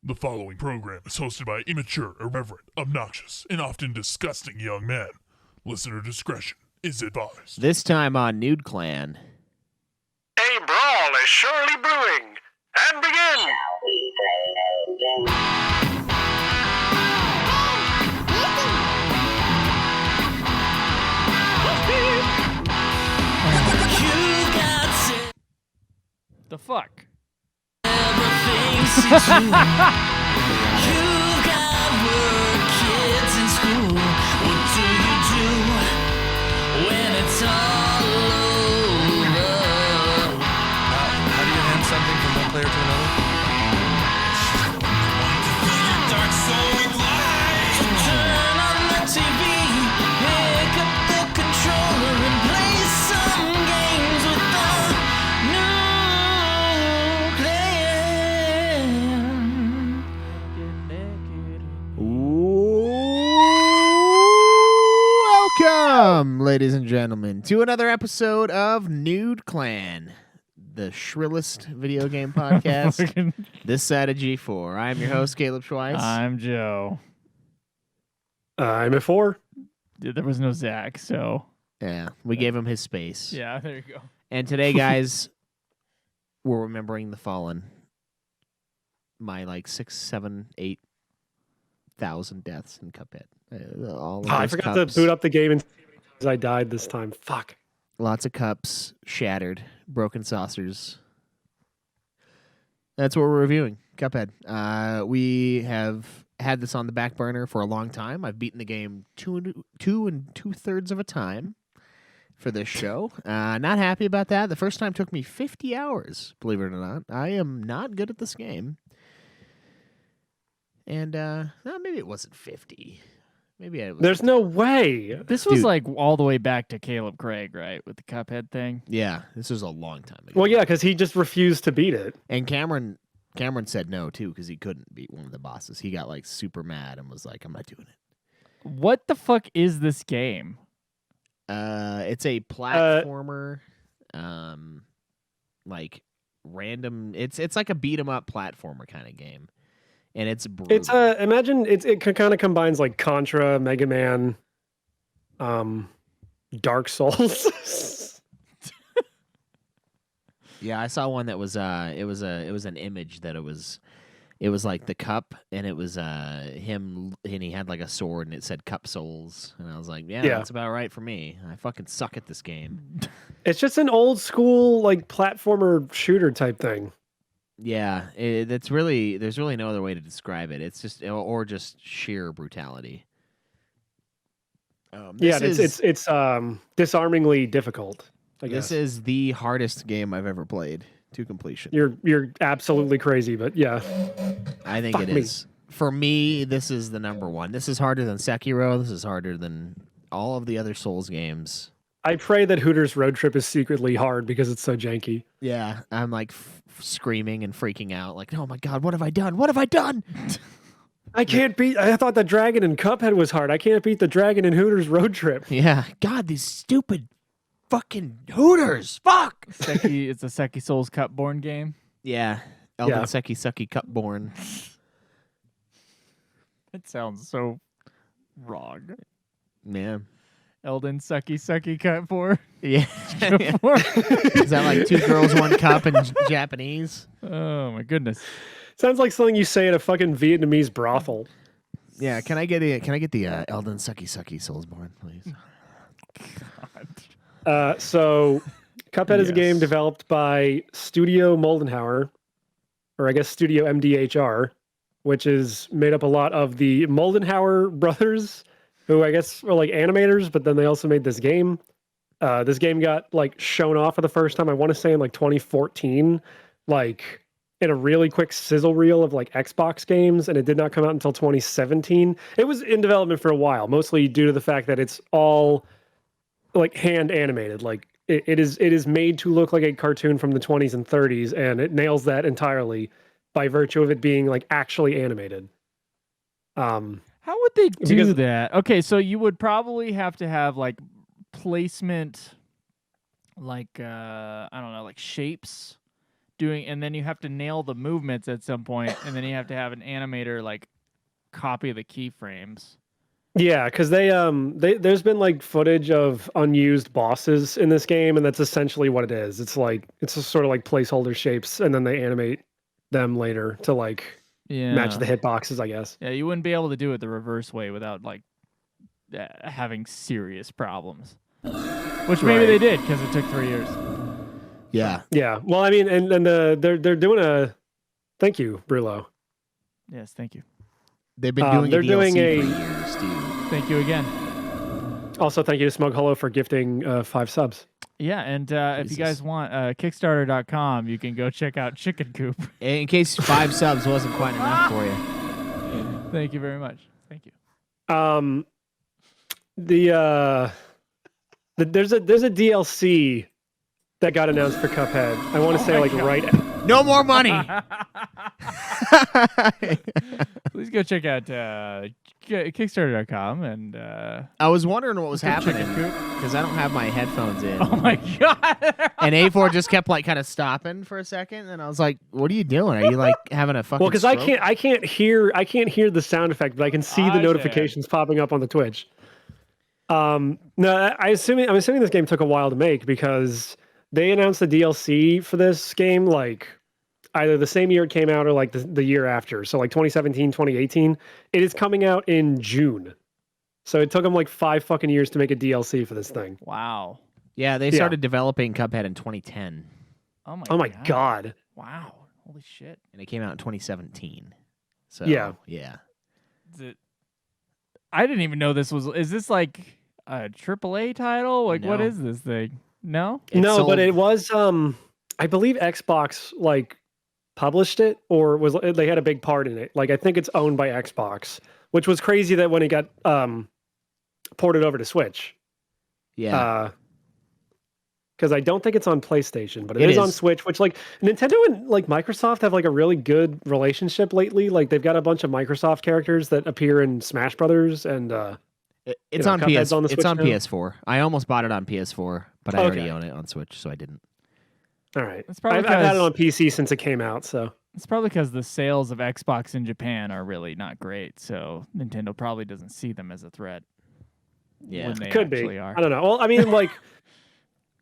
The following program is hosted by immature, irreverent, obnoxious, and often disgusting young men. Listener discretion is advised. This time on Nude Clan. A brawl is surely brewing, and begin! The fuck? You've got work, kids in school. What do you do when it's all over? How do you hand something from one player to another? Dark soul with light. Turn on the TV, pick up the controller and play some games with the new clan. Welcome, ladies and gentlemen, to another episode of Nude Clan, the shrillest video game podcast this side of G4. I'm your host, Caleb Schweiss. I'm Joe. I'm at 4. There was no Zach, so Yeah, we gave him his space. yeah, there you go. And today, guys, we're remembering the fallen. My 6, 7, 8,000 deaths in Cuphead. All of I those forgot cups. to boot up the game and I died this time. Fuck. Lots of cups shattered, broken saucers. That's what we're reviewing, Cuphead. We have had this on the back burner for a long time. I've beaten the game two and 2/3 of a time for this show. Not happy about that. The first time took me 50 hours, believe it or not. I am not good at this game. And maybe it wasn't 50. Maybe it was. There's no way. This was Dude. all the way back to Caleb Craig, right, with the Cuphead thing. Yeah, this was a long time ago. Well, yeah, because he just refused to beat it. And Cameron said no too because he couldn't beat one of the bosses. He got super mad and was like, "I'm not doing it." What the fuck is this game? It's a platformer, random. It's like a beat 'em up platformer kind of game, and it's brutal. It's imagine it kind of combines Contra, Mega Man, Dark Souls. Yeah, I saw one that was it was an image that it was like the cup, and it was him, and he had a sword, and it said Cup Souls, and I was like, yeah, that's about right for me. I fucking suck at this game. It's just an old school platformer shooter type thing. Yeah, there's really no other way to describe it. It's just or just sheer brutality. It's disarmingly difficult. I guess. This is the hardest game I've ever played to completion. You're absolutely crazy, but yeah. I think Fuck it me. is. For me, this is the number one. This is harder than Sekiro. This is harder than all of the other Souls games. I pray that Hooters Road Trip is secretly hard because it's so janky. Yeah, I'm screaming and freaking out, oh my god, what have I done? What have I done? I can't beat. I thought the dragon in Cuphead was hard. I can't beat the dragon in Hooters Road Trip. Yeah, God, these stupid fucking Hooters. Fuck. It's a Seki Souls Cupborn game. Yeah, Elden Yeah. Seki Sucky Cupborn. It sounds so wrong. Yeah. Elden Seki Cupborn. Yeah. Is that 2 girls, 1 cup in Japanese? Oh my goodness. Sounds like something you say at a fucking Vietnamese brothel. Yeah, can I get the Elden Sucky Soulsborne, please? So Cuphead is a game Yes. developed by Studio Moldenhauer, or I guess Studio MDHR, which is made up a lot of the Moldenhauer brothers, who I guess are animators, but then they also made this game. This game got shown off for the first time, I want to say in 2014, in a really quick sizzle reel of Xbox games, and it did not come out until 2017. It was in development for a while, mostly due to the fact that it's all hand animated. It is made to look like a cartoon from the 20s and 30s, and it nails that entirely by virtue of it being actually animated. How would they do Because- that? Okay, so you would probably have to have placement, I don't know, shapes doing, and then you have to nail the movements at some point, and then you have to have an animator like copy the keyframes. Yeah, because there's been like footage of unused bosses in this game, and that's essentially what it is. It's just sort of like placeholder shapes, and then they animate them later to like match the hitboxes, I guess. Yeah, you wouldn't be able to do it the reverse way without like having serious problems. Which maybe they did because it took 3 years. Yeah. Yeah. Well, I mean, and they're doing a. Thank you, Brulo. Yes, thank you. They've been doing they're a DLC doing for a- years, dude. Thank you again. Also, thank you to Smug Hollow for gifting 5 subs. Yeah, and if you guys Jesus. want Kickstarter.com, you can go check out Chicken Coop. In case 5 subs wasn't quite enough for you. Thank you very much. Thank you. There's a DLC that got announced for Cuphead. I want to say like right. No more money. Please go check out Kickstarter.com and I was wondering what was Chicken happening Coop. because I don't have my headphones in. Oh my god! And A4 just kept like kind of stopping for a second, and I was like, "What are you doing? Are you like having a fucking?" Well, because stroke? I can't hear the sound effect, but I can see I the can. notifications popping up on the Twitch. No, I'm assuming this game took a while to make because they announced the DLC for this game like either the same year it came out or like the year after. So like 2017, 2018. It is coming out in June. So it took them like 5 fucking years to make a DLC for this thing. Wow. Yeah, they Yeah. started developing Cuphead in 2010, Oh my god. Wow. Holy shit. and it came out in 2017. So Yeah. yeah. Is it... I didn't even know this was. Is this like a AAA title? Like, what No. is this thing? No? No, sold- but it was I believe Xbox like published it or was they had a big part in it. Like I think it's owned by Xbox, which was crazy that when it got ported over to Switch. Yeah. Because I don't think it's on PlayStation, but It is on is. Switch, which like Nintendo and like Microsoft have like a really good relationship lately. Like they've got a bunch of Microsoft characters that appear in Smash Brothers and It's know, on Cuphead's PS. on the It's Switch on now? PS4. I almost bought it on PS4, but I already Okay. own it on Switch, so I didn't. all right. It's probably I've had it because- on PC since it came out, so It's probably because the sales of Xbox in Japan are really not great, so Nintendo probably doesn't see them as a threat. Yeah. when they could actually be. are. I don't know. Well, I mean, like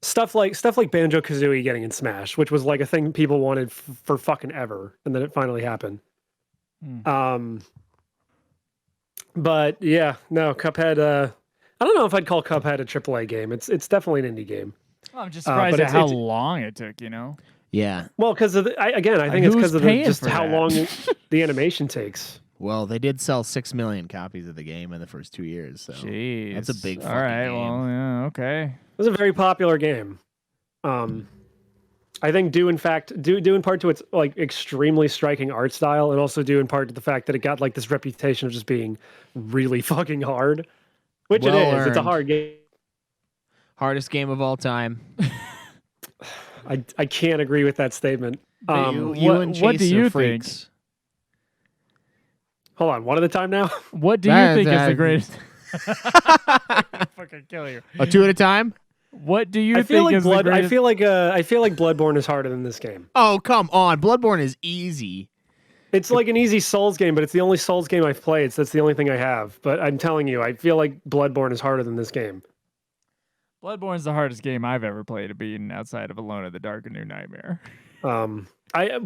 stuff like Banjo Kazooie getting in Smash, which was like a thing people wanted for fucking ever, and then it finally happened. But yeah, no, Cuphead. I don't know if I'd call Cuphead a AAA game. It's definitely an indie game. Well, I'm just but surprised at it's- how it's- long it took. You know, Yeah. Well, because I think it's Who's because of paying just for how that? long the animation takes. Well, they did sell 6 million copies of the game in the first 2 years. So jeez, that's a big All fucking right, game. well, yeah, okay. It was a very popular game. I think due in part to its like extremely striking art style, and also due in part to the fact that it got like this reputation of just being really fucking hard, which Well it is. It's a earned. hard game. Hardest game of all time. I can't agree with that statement. You and Chase what do are you freaks. Hold on, one at a time now. What do you That- think is the that- greatest? I'll fucking kill you. Oh, 2 at a time? What do you I feel think like is the I greatest? feel like Bloodborne is harder than this game. Oh, come on. Bloodborne is easy. It's like an easy Souls game, but it's the only Souls game I've played. So that's the only thing I have. But I'm telling you, I feel like Bloodborne is harder than this game. Bloodborne's the hardest game I've ever played to beat outside of Alone in the Dark: A New Nightmare.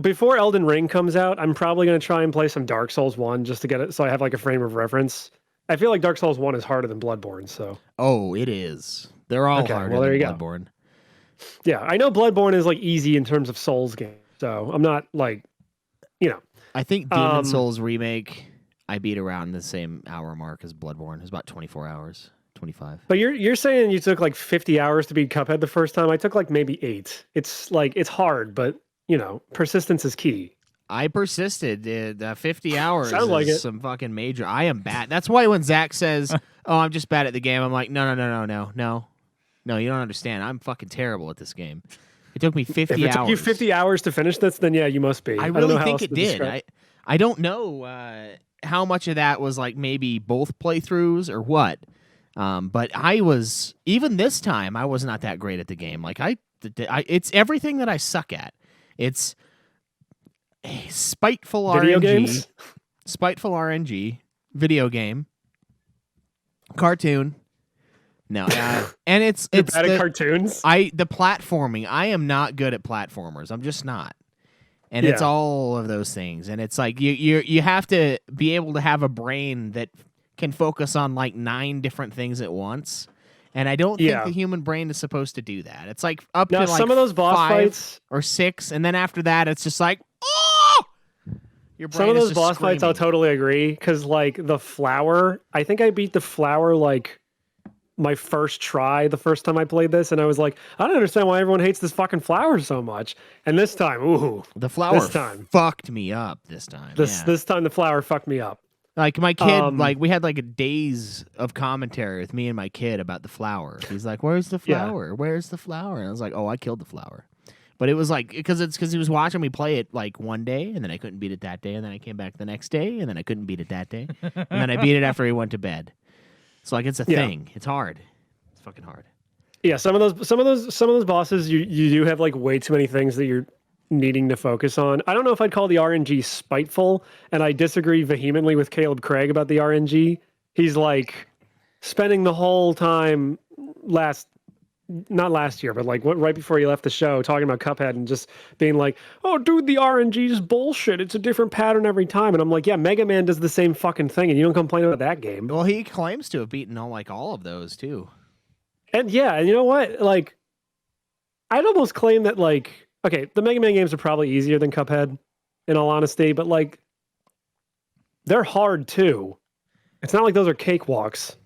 Before Elden Ring comes out, I'm probably going to try and play some Dark Souls 1 just to get it so I have like a frame of reference. I feel like Dark Souls 1 is harder than Bloodborne, so Oh, it is. They're all Okay, harder well, there than you go. Bloodborne. yeah, I know Bloodborne is like easy in terms of Souls game. So I'm not like, I think Demon Um, Souls remake, I beat around the same hour mark as Bloodborne. It was about 24 hours, 25. but you're saying you took like 50 hours to beat Cuphead the first time. I took like maybe 8. It's like it's hard, but persistence is key. I persisted. 50 hours Sounds like is it. some fucking major. I am bad. That's why when Zach says, "Oh, I'm just bad at the game," I'm like, "No, you don't understand. I'm fucking terrible at this game." It took me 50 If it hours. took you 50 hours to finish this, then yeah, you must be. I don't really know how think else it to did. describe- I don't know how much of that was like maybe both playthroughs or what. But I was, even this time, I was not that great at the game. Like it's everything that I suck at. It's spiteful Video RNG, games? spiteful RNG, video game, cartoon. No, and it's You're bad at cartoons? the platforming. I am not good at platformers. I'm just not. And it's Yeah. all of those things. And it's like you have to be able to have a brain that can focus on like 9 different things at once. And I don't think Yeah. the human brain is supposed to do that. It's like up Now, to like some of those boss 5 fights, or 6, and then after that, it's just like, oh! Your brain some of is those just boss fights, I'll screaming. totally agree. Because, like, the flower, I think I beat the flower, like, my first try the first time I played this. And I was like, I don't understand why everyone hates this fucking flower so much. And this time, ooh, The flower this time. fucked me up this time. yeah. this time the flower fucked me up. Like my kid, Um, like we had like a days of commentary with me and my kid about the flower. He's like, "Where's the Yeah. flower? Where's the flower?" And I was like, "Oh, I killed the flower." But it was like because he was watching me play it like one day, and then I couldn't beat it that day, and then I came back the next day, and then I couldn't beat it that day, and then I beat it after he went to bed. So like it's a Yeah. thing. It's hard. It's fucking hard. Yeah, some of those bosses, you do have like way too many things that you're needing to focus on. I don't know if I'd call the RNG spiteful, and I disagree vehemently with Caleb Craig about the RNG. He's like spending the whole time not last year, but like right before he left the show, talking about Cuphead and just being like, "Oh, dude, the RNG is bullshit. It's a different pattern every time." And I'm like, "Yeah, Mega Man does the same fucking thing, and you don't complain about that game." Well, he claims to have beaten all of those too. And yeah, and you know what? Like, I'd almost claim that, like, okay, the Mega Man games are probably easier than Cuphead, in all honesty, but like, they're hard too. It's not like those are cakewalks.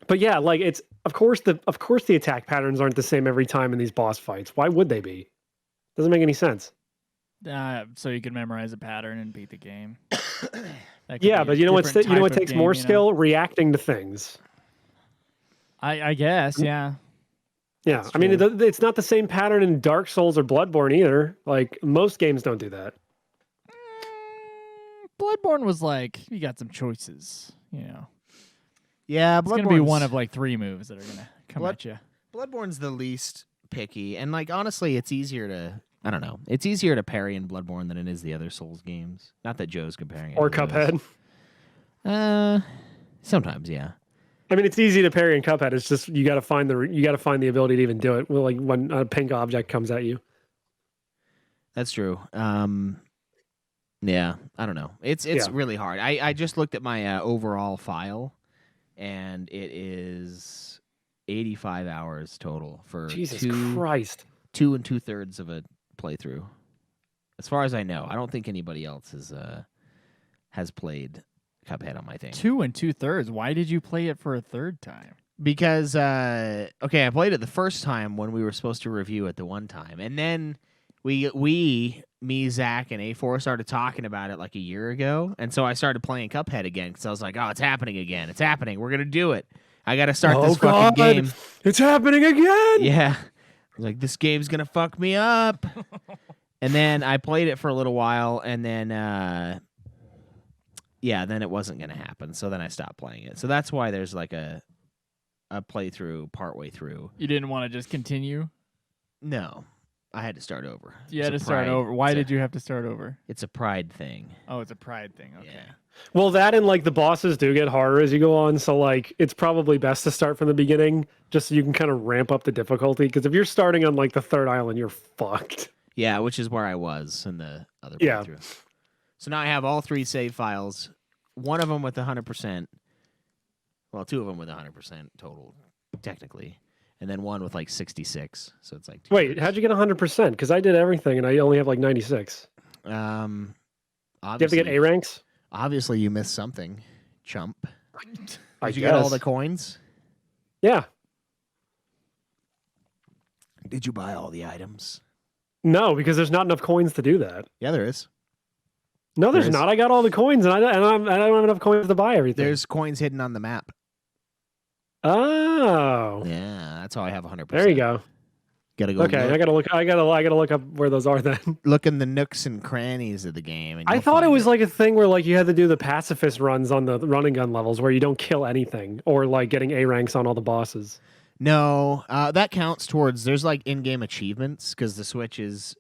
But yeah, like it's of course the attack patterns aren't the same every time in these boss fights. Why would they be? Doesn't make any sense. So you can memorize a pattern and beat the game. That could Yeah, be but a you know what? different You know what type of takes more game, skill? Reacting to things. I guess, yeah. Yeah, That's I mean, true. it's not the same pattern in Dark Souls or Bloodborne either. Like most games don't do that. Bloodborne was like, you got some choices, you know. Yeah, It's going to be one of like 3 moves that are going to come at you. Bloodborne's the least picky, and like honestly, it's easier to. I don't know. It's easier to parry in Bloodborne than it is the other Souls games. Not that Joe's comparing it. Or to those. Cuphead. Sometimes, yeah. I mean, it's easy to parry in Cuphead. It's just you got to find the ability to even do it. Well, like when a pink object comes at you. That's true. Yeah, I don't know. It's Yeah. really hard. I just looked at my overall file, and it is 85 hours total for Jesus 2 Christ. 2 2/3 of a playthrough. As far as I know, I don't think anybody else has played Cuphead on my thing. 2 2/3. Why did you play it for a third time? Because I played it the first time when we were supposed to review it the one time, and then me, Zach, and A4 started talking about it like a year ago, and so I started playing Cuphead again because I was like, "Oh, it's happening again! It's happening! We're gonna do it! I got to start this fucking game." It's happening again. Yeah, I was like, "This game's gonna fuck me up," and then I played it for a little while, and then then it wasn't gonna happen. So then I stopped playing it. So that's why there's like a playthrough partway through. You didn't want to just continue? No, I had to start over. You It's had a to start pride- over. Why it's a- did you have to start over? It's a pride thing. Oh, it's a pride thing. Okay. Yeah. Well, that and like the bosses do get harder as you go on. So like it's probably best to start from the beginning just so you can kind of ramp up the difficulty. Because if you're starting on like the 3rd island, you're fucked. Yeah, which is where I was in the other Yeah. playthrough. So now I have all 3 save files. One of them with 100%. Well, 2 of them with 100% total, technically. And then one with like 66. So it's like 2 Wait, how'd you get 100%? Because I did everything and I only have like 96. Do you have to get A ranks? Obviously, you missed something, chump. I Did you get all guess. the coins? Yeah. Did you buy all the items? No, because there's not enough coins to do that. Yeah, there is. No, there's There is. not. I got all the coins and I don't have enough coins to buy everything. There's coins hidden on the map. Oh. Yeah, that's how I have 100%. There you go. Gotta go. Okay, I gotta look up where those are then. look in the nooks and crannies of the game. And I you'll thought it find was like a thing where like you had to do the pacifist runs on the running gun levels where you don't kill anything or like getting A ranks on all the bosses. No, that counts towards. There's like in-game achievements because the Switch is,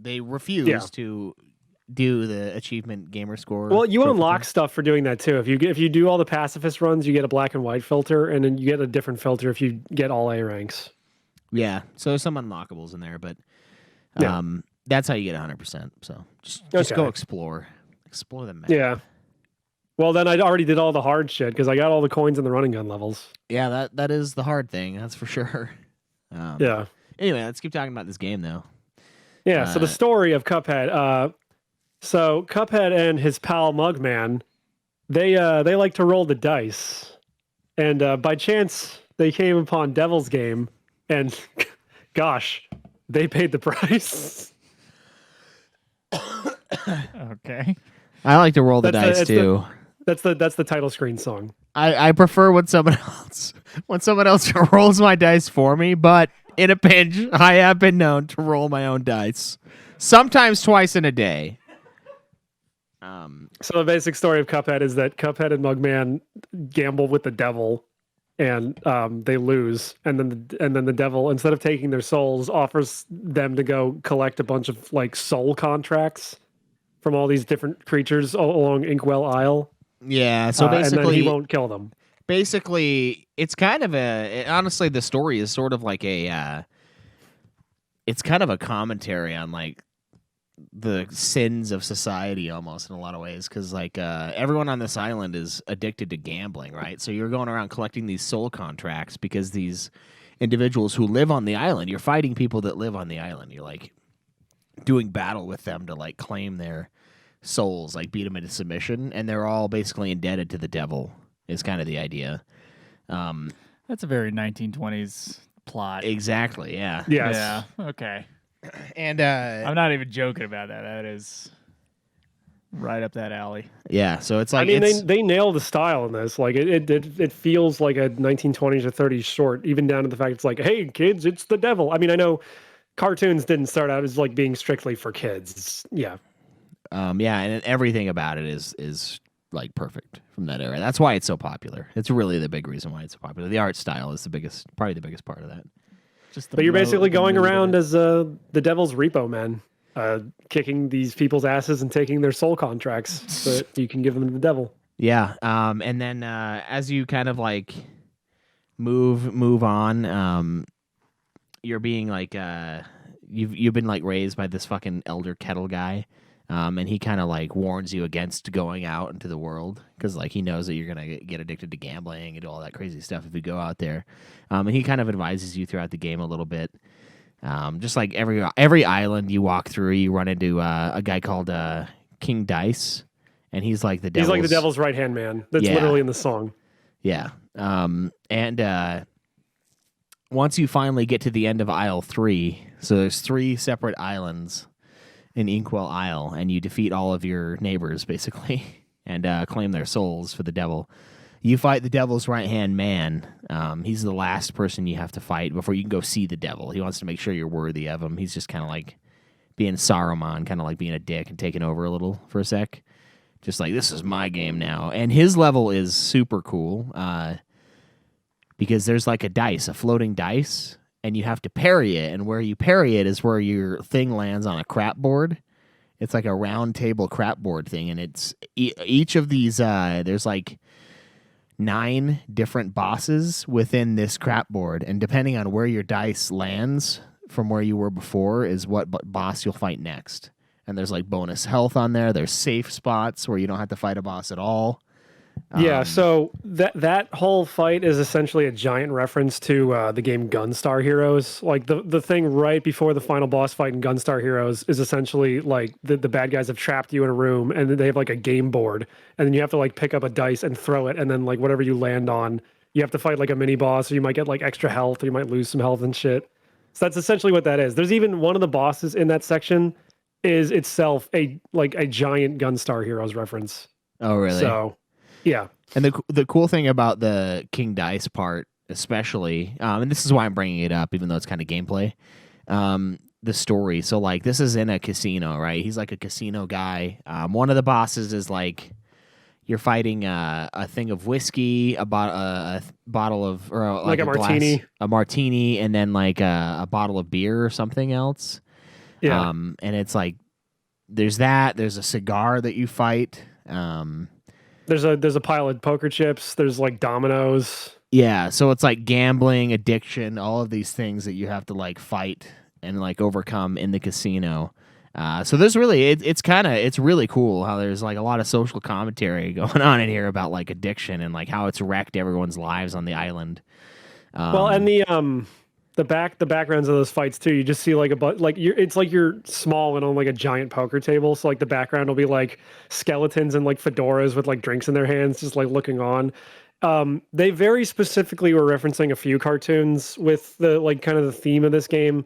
they refuse to do the achievement gamer score. Well, you trophy unlock thing. stuff for doing that too. If you do all the pacifist runs, you get a black and white filter, and then you get a different filter if you get all A ranks. Yeah, so there's some unlockables in there, but Yeah. that's how you get 100%. So just go Okay. explore the map. Yeah. Well, then I already did all the hard shit because I got all the coins in the running gun levels. Yeah, that is the hard thing. That's for sure. Yeah. Anyway, let's keep talking about this game though. Yeah. So the story of Cuphead. So Cuphead and his pal Mugman, they like to roll the dice, and by chance they came upon Devil's Game, and gosh, they paid the price. Okay. I like to roll the That's dice it's too. That's the title screen song. I prefer when someone else rolls my dice for me, but in a pinch, I have been known to roll my own dice. Sometimes twice in a day. So the basic story of Cuphead is that Cuphead and Mugman gamble with the devil, and they lose. And then the devil, instead of taking their souls, offers them to go collect a bunch of like soul contracts from all these different creatures along Inkwell Isle. Yeah, so and then basically he won't kill them. Basically, it's kind of honestly the story is sort of like it's kind of a commentary on like the sins of society almost in a lot of ways, because like everyone on this island is addicted to gambling, right? So you're going around collecting these soul contracts because these individuals who live on the island, you're fighting people that live on the island. You're like doing battle with them to like claim their souls, like beat them into submission, and they're all basically indebted to the devil is kind of the idea. That's a very 1920s plot. Exactly, yeah. Yes. Yeah. Okay. And I'm not even joking about that. That is right up that alley. yeah, so it's like I mean, it's, they nail the style in this. Like it feels like a 1920s or 30s short, even down to the fact it's like, hey kids, it's the devil. I mean, I know cartoons didn't start out as like being strictly for kids. Yeah. yeah, and everything about it is like perfect from that era. That's why it's so popular. It's really the big reason why it's so popular. The art style is probably the biggest part of that. Just But you're basically going around as the devil's repo man, kicking these people's asses and taking their soul contracts so that you can give them to the devil. Yeah, and then as you kind of like move on, you're being like you've been like raised by this fucking elder kettle guy. And he kind of like warns you against going out into the world because like he knows that you're gonna get addicted to gambling and all that crazy stuff if you go out there. And he kind of advises you throughout the game a little bit. Just like every island you walk through, you run into a guy called King Dice, and he's like the devil's, He's like the devil's right hand man. That's Yeah. literally in the song. Yeah. And once you finally get to the end of Isle 3, so there's 3 separate islands in Inkwell Isle, and you defeat all of your neighbors, basically, and claim their souls for the devil. You fight the devil's right-hand man. He's the last person you have to fight before you can go see the devil. He wants to make sure you're worthy of him. He's just kind of like being Saruman, kind of like being a dick and taking over a little for a sec. Just like, this is my game now. And his level is super cool because there's like a floating dice, and you have to parry it, and where you parry it is where your thing lands on a crap board. It's like a round table crap board thing, and it's each of these, there's like 9 different bosses within this crap board, and depending on where your dice lands from where you were before is what boss you'll fight next. And there's like bonus health on there. There's safe spots where you don't have to fight a boss at all. Yeah, so that whole fight is essentially a giant reference to the game Gunstar Heroes. Like the thing right before the final boss fight in Gunstar Heroes is essentially like the bad guys have trapped you in a room, and then they have like a game board, and then you have to like pick up a dice and throw it, and then like whatever you land on, you have to fight like a mini boss, or you might get like extra health, or you might lose some health and shit. So that's essentially what that is. There's even one of the bosses in that section is itself a giant Gunstar Heroes reference. Oh, really? So yeah. And the cool thing about the King Dice part, especially, and this is why I'm bringing it up, even though it's kind of gameplay, the story. So, like, this is in a casino, right? He's like a casino guy. One of the bosses is like you're fighting a thing of whiskey, a bottle of, or like a martini, a martini, and then like a bottle of beer or something else. Yeah. And it's like there's a cigar that you fight. There's a pile of poker chips. There's like dominoes. Yeah, so it's like gambling, addiction, all of these things that you have to like fight and like overcome in the casino. So there's really it's really cool how there's like a lot of social commentary going on in here about like addiction and like how it's wrecked everyone's lives on the island. Well, and the backgrounds of those fights too. You just see like it's like you're small and on like a giant poker table. So like the background will be like skeletons and like fedoras with like drinks in their hands, just like looking on. They very specifically were referencing a few cartoons with the like kind of the theme of this game.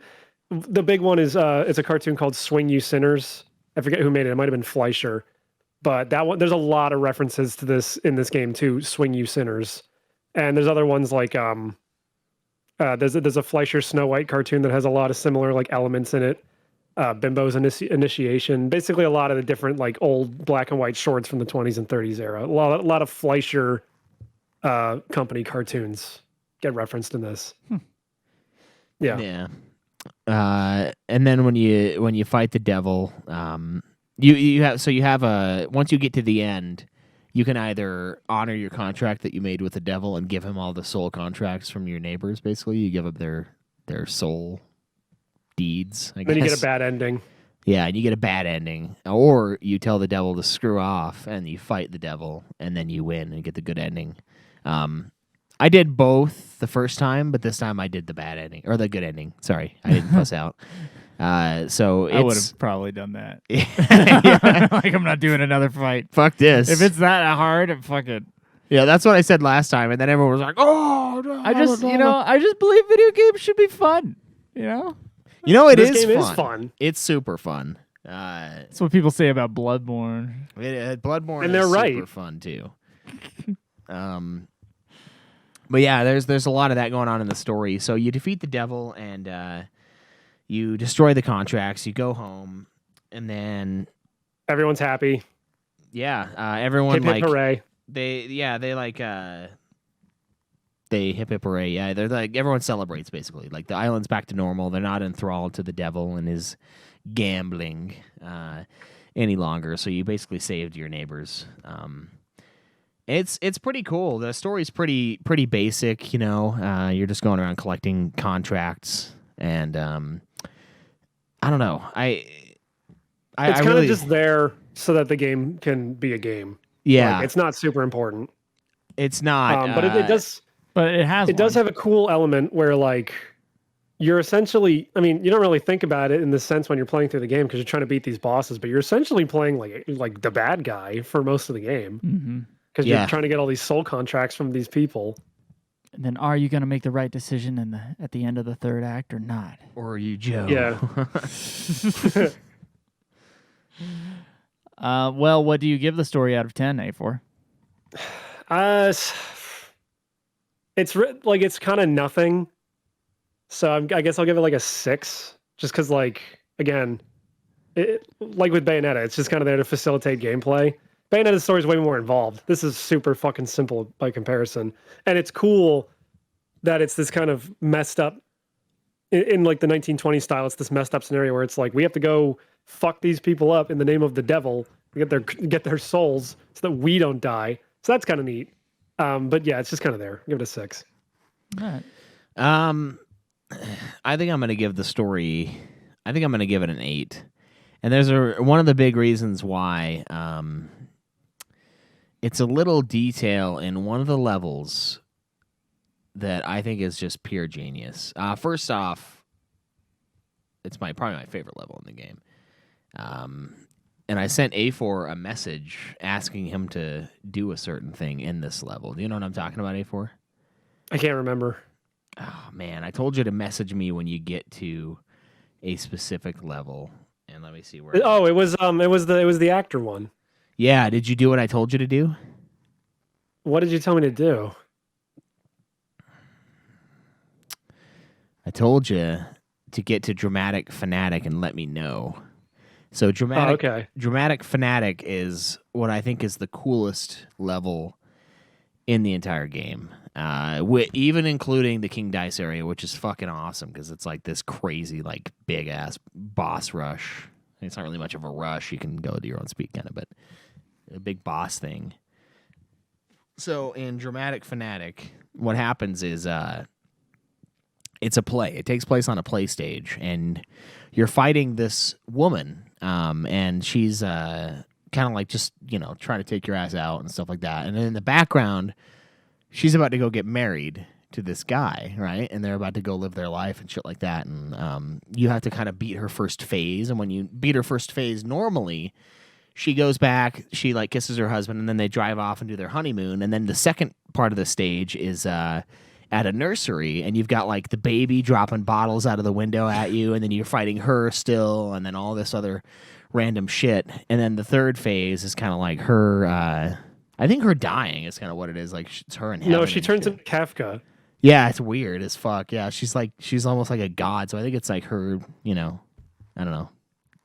The big one is it's a cartoon called Swing You Sinners. I forget who made it. It might have been Fleischer, but that one there's a lot of references to this in this game too. Swing You Sinners, and there's other ones like there's a Fleischer Snow White cartoon that has a lot of similar like elements in it. Bimbo's Initiation, basically a lot of the different like old black and white shorts from the 20s and 30s era. A lot of Fleischer company cartoons get referenced in this. Yeah. And then when you fight the devil, you have once you get to the end, you can either honor your contract that you made with the devil and give him all the soul contracts from your neighbors. Basically, you give up their soul deeds. I guess. Then you get a bad ending. Yeah, and you get a bad ending, or you tell the devil to screw off, and you fight the devil, and then you win and get the good ending. I did both the first time, but this time I did the bad ending or the good ending. Sorry, I didn't fuss out. So I would it's have probably done that. yeah, Like I'm not doing another fight. fuck this. If it's that hard, fuck it. Yeah, that's what I said last time, and then everyone was like, "Oh, no, I just believe video games should be fun. it This is game fun. is fun. It's super fun. That's what people say about Bloodborne. Bloodborne And they're is right. super fun too. But yeah, there's a lot of that going on in the story. So you defeat the devil and you destroy the contracts. You go home, and then Everyone's happy. everyone Hip hip like hooray. they hip hip hooray. Yeah, they're like everyone celebrates basically. Like the island's back to normal. They're not enthralled to the devil and his gambling any longer. So you basically saved your neighbors. It's pretty cool. The story's pretty basic. You're just going around collecting contracts, and I don't know. It's I kind really of just there so that the game can be a game. yeah. Like, it's not super important. It's not, But it does. But it has. It does have a cool element where like you're essentially. I mean, you don't really think about it in the sense when you're playing through the game because you're trying to beat these bosses, but you're essentially playing like the bad guy for most of the game. Mm-hmm. Because you're trying to get all these soul contracts from these people. And then, are you going to make the right decision at the end of the third act or not? or are you Joe? Yeah. Well, what do you give the story out of 10, A4? It's kind of nothing. So I guess I'll give it like a 6, just because like again, like with Bayonetta, it's just kind of there to facilitate gameplay. Bayonetta's story is way more involved. This is super fucking simple by comparison, and it's cool that it's this kind of messed up in like the 1920s style. It's this messed up scenario where it's like we have to go fuck these people up in the name of the devil, get their souls so that we don't die. So that's kind of neat. But yeah, it's just kind of there. Give it a 6. All right. I think I'm going to give the story. I think I'm going to give it an 8. And there's one of the big reasons why. It's a little detail in one of the levels that I think is just pure genius. First off, it's probably my favorite level in the game. And I sent A4 a message asking him to do a certain thing in this level. Do you know what I'm talking about, A4? I can't remember. Oh man, I told you to message me when you get to a specific level. And let me see where. Oh, it was the actor one. Yeah, did you do what I told you to do? What did you tell me to do? I told you to get to Dramatic Fanatic and let me know. So Dramatic Fanatic is what I think is the coolest level in the entire game. Even including the King Dice area, which is fucking awesome because it's like this crazy, like big ass boss rush. It's not really much of a rush. You can go at your own speed, kind of, but a big boss thing. So in Dramatic Fanatic, what happens is it's a play. It takes place on a play stage, and you're fighting this woman, and she's kind of like just trying to take your ass out and stuff like that. And then in the background, she's about to go get married to this guy, right? And they're about to go live their life and shit like that. And you have to kind of beat her first phase. And when you beat her first phase, normally she goes back, she like kisses her husband, and then they drive off and do their honeymoon. And then the second part of the stage is at a nursery, and you've got like the baby dropping bottles out of the window at you, and then you're fighting her still, and then all this other random shit. And then the third phase is kind of like her. I think her dying is kind of what it is. Like it's her in heaven. No, she and turns shit. into Kafka. Yeah, it's weird as fuck. Yeah, she's almost like a god. So I think it's like her. I don't know.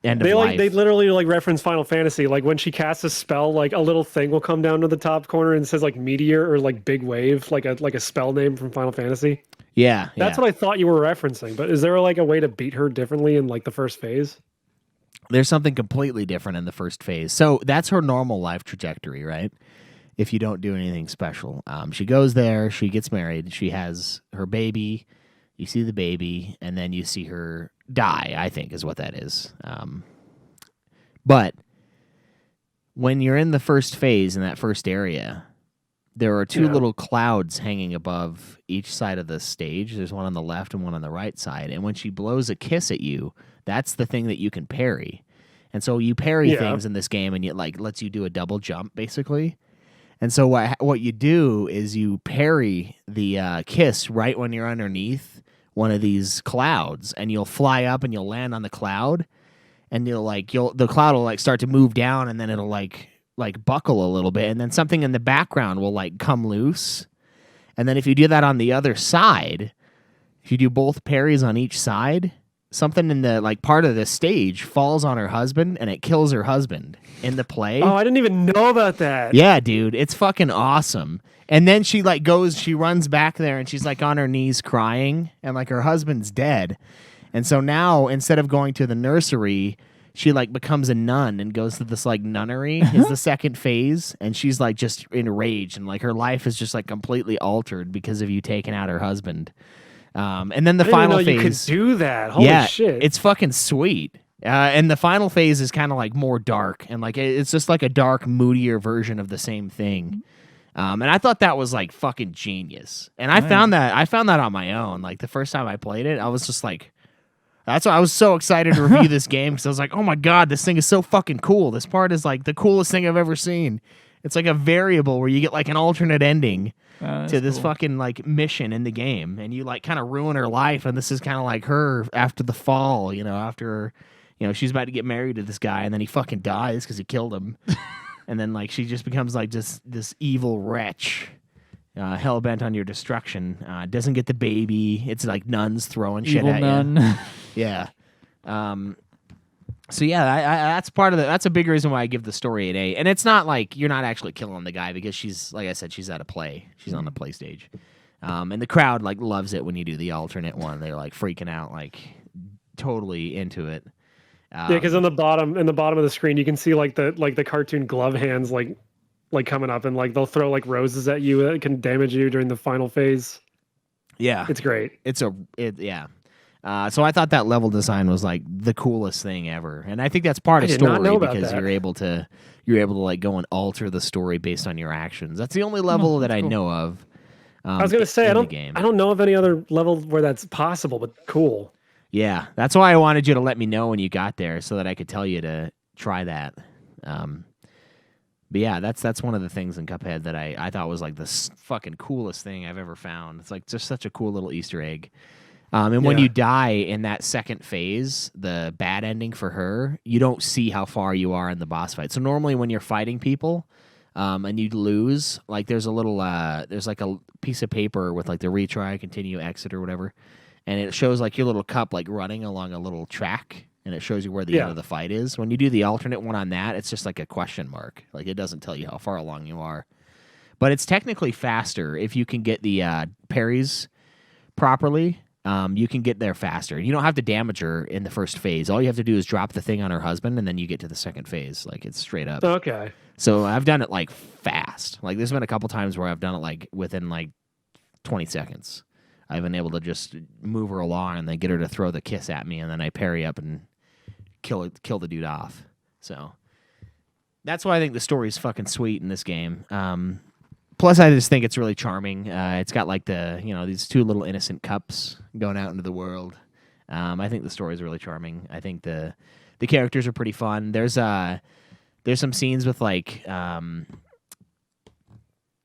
End of life. They literally like reference Final Fantasy. Like when she casts a spell, like a little thing will come down to the top corner and says like meteor or like big wave, like a spell name from Final Fantasy. Yeah, That's what I thought you were referencing. But is there like a way to beat her differently in like the first phase? There's something completely different in the first phase. So that's her normal life trajectory, right? If you don't do anything special. She goes there, she gets married, she has her baby, you see the baby, and then you see her die, I think is what that is. But when you're in the first phase, in that first area, there are two little clouds hanging above each side of the stage. There's one on the left and one on the right side. And when she blows a kiss at you, that's the thing that you can parry. And so you parry things in this game, and it like lets you do a double jump, basically. And so what you do is you parry the kiss right when you're underneath one of these clouds, and you'll fly up and you'll land on the cloud, and the cloud will like start to move down, and then it'll like buckle a little bit, and then something in the background will like come loose. And then if you do that on the other side, if you do both parries on each side, something in the like part of the stage falls on her husband, and it kills her husband in the play. Oh, I didn't even know about that. Yeah, dude, it's fucking awesome. And then she like she runs back there, and she's like on her knees crying, and like her husband's dead. And so now instead of going to the nursery, she like becomes a nun and goes to this like nunnery is the second phase, and she's like just enraged, and like her life is just like completely altered because of you taking out her husband. And then the final phase, you could do that. Holy shit! It's fucking sweet. And the final phase is kind of like more dark, and like it's just like a dark, moodier version of the same thing. And I thought that was like fucking genius. And I found that on my own. Like the first time I played it, I was just like, that's why I was so excited to review this game, because I was like, oh my god, this thing is so fucking cool. This part is like the coolest thing I've ever seen. It's like a variable where you get like an alternate ending to this fucking like mission in the game, and you like kind of ruin her life. And this is kind of like her after the fall, after she's about to get married to this guy, and then he fucking dies because he killed him. And then like she just becomes like just this evil wretch, hell bent on your destruction. Doesn't get the baby. It's like nuns throwing shit Evil at nun. you. Yeah. So yeah, that's part of that's a big reason why I give the story an A. And it's not like you're not actually killing the guy, because she's, like I said, she's at a play. She's on the play stage. And the crowd like loves it when you do the alternate one. They're like freaking out, like totally into it. Yeah, because in the bottom of the screen, you can see like the cartoon glove hands like coming up, and like they'll throw like roses at you that can damage you during the final phase. Yeah, it's great. Yeah. So I thought that level design was like the coolest thing ever, and I think that's part of story, because you're able to like go and alter the story based on your actions. That's the only level that I know of. I was gonna say I don't know of any other level where that's possible, but cool. Yeah, that's why I wanted you to let me know when you got there, so that I could tell you to try that. But yeah, that's one of the things in Cuphead that I thought was like the fucking coolest thing I've ever found. It's like just such a cool little Easter egg. And when you die in that second phase, the bad ending for her, you don't see how far you are in the boss fight. So normally when you're fighting people, and you lose, like there's a little, there's like a piece of paper with like the retry, continue, exit, or whatever. And it shows like your little cup like running along a little track, and it shows you where the end of the fight is. When you do the alternate one on that, it's just like a question mark. Like it doesn't tell you how far along you are. but it's technically faster if you can get the parries properly. You can get there faster. You don't have to damage her in the first phase. All you have to do is drop the thing on her husband, and then you get to the second phase. Like, it's straight up. Okay. So I've done it like fast. Like, there's been a couple times where I've done it like within like 20 seconds. I've been able to just move her along and then get her to throw the kiss at me, and then I parry up and kill the dude off. So that's why I think the story's fucking sweet in this game. Plus, I just think it's really charming. It's got like these two little innocent cups going out into the world. I think the story is really charming. I think the characters are pretty fun. There's some scenes with like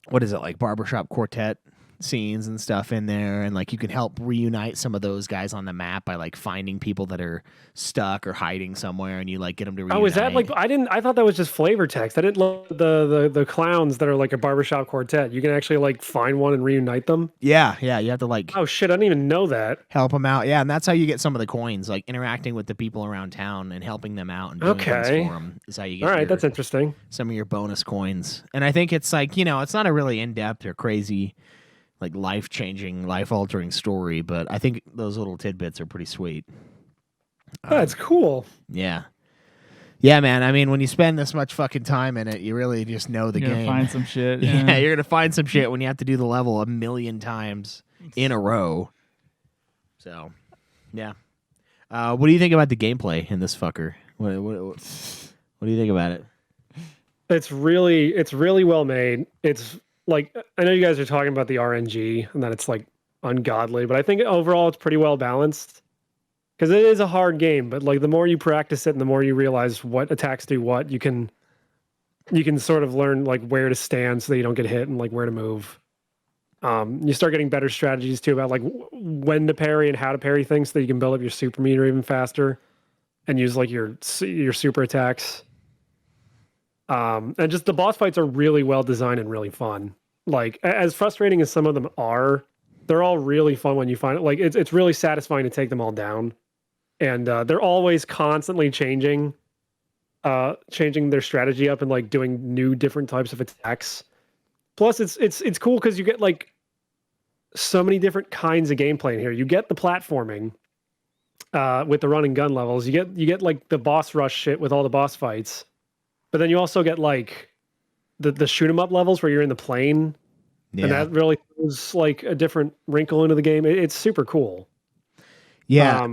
what is it, like barbershop quartet scenes and stuff in there, and like you can help reunite some of those guys on the map by like finding people that are stuck or hiding somewhere, and you like get them to reunite. Oh, is that like I thought that was just flavor text. I didn't look at the clowns that are like a barbershop quartet. You can actually like find one and reunite them. Yeah, you have to like Oh shit, I didn't even know that. help them out. Yeah, and that's how you get some of the coins, like interacting with the people around town and helping them out and doing things Okay. for them is how you get All right, that's interesting. some of your bonus coins. And I think it's like, it's not a really in-depth or crazy, like life-changing, life-altering story, but I think those little tidbits are pretty sweet. That's cool. Yeah. Yeah, man. I mean, when you spend this much fucking time in it, you really just know the You're gonna game. find some shit. Yeah, you're going to find some shit when you have to do the level a million times in a row. So, yeah. What do you think about the gameplay in this fucker? What do you think about it? It's really well made. It's like, I know you guys are talking about the RNG and that it's like ungodly, but I think overall it's pretty well balanced. Because it is a hard game, but like the more you practice it and the more you realize what attacks do what, you can sort of learn like where to stand so that you don't get hit and like where to move. You start getting better strategies too about like when to parry and how to parry things so that you can build up your super meter even faster and use like your super attacks. And just the boss fights are really well designed and really fun. Like as frustrating as some of them are, they're all really fun when you find it. Like it's really satisfying to take them all down. And they're always constantly changing their strategy up and like doing new different types of attacks. Plus it's cool because you get like so many different kinds of gameplay in here. You get the platforming with the run and gun levels. You get like the boss rush shit with all the boss fights. But then you also get like the shoot 'em up levels where you're in the plane. Yeah. And that really is like a different wrinkle into the game. It's super cool. Yeah.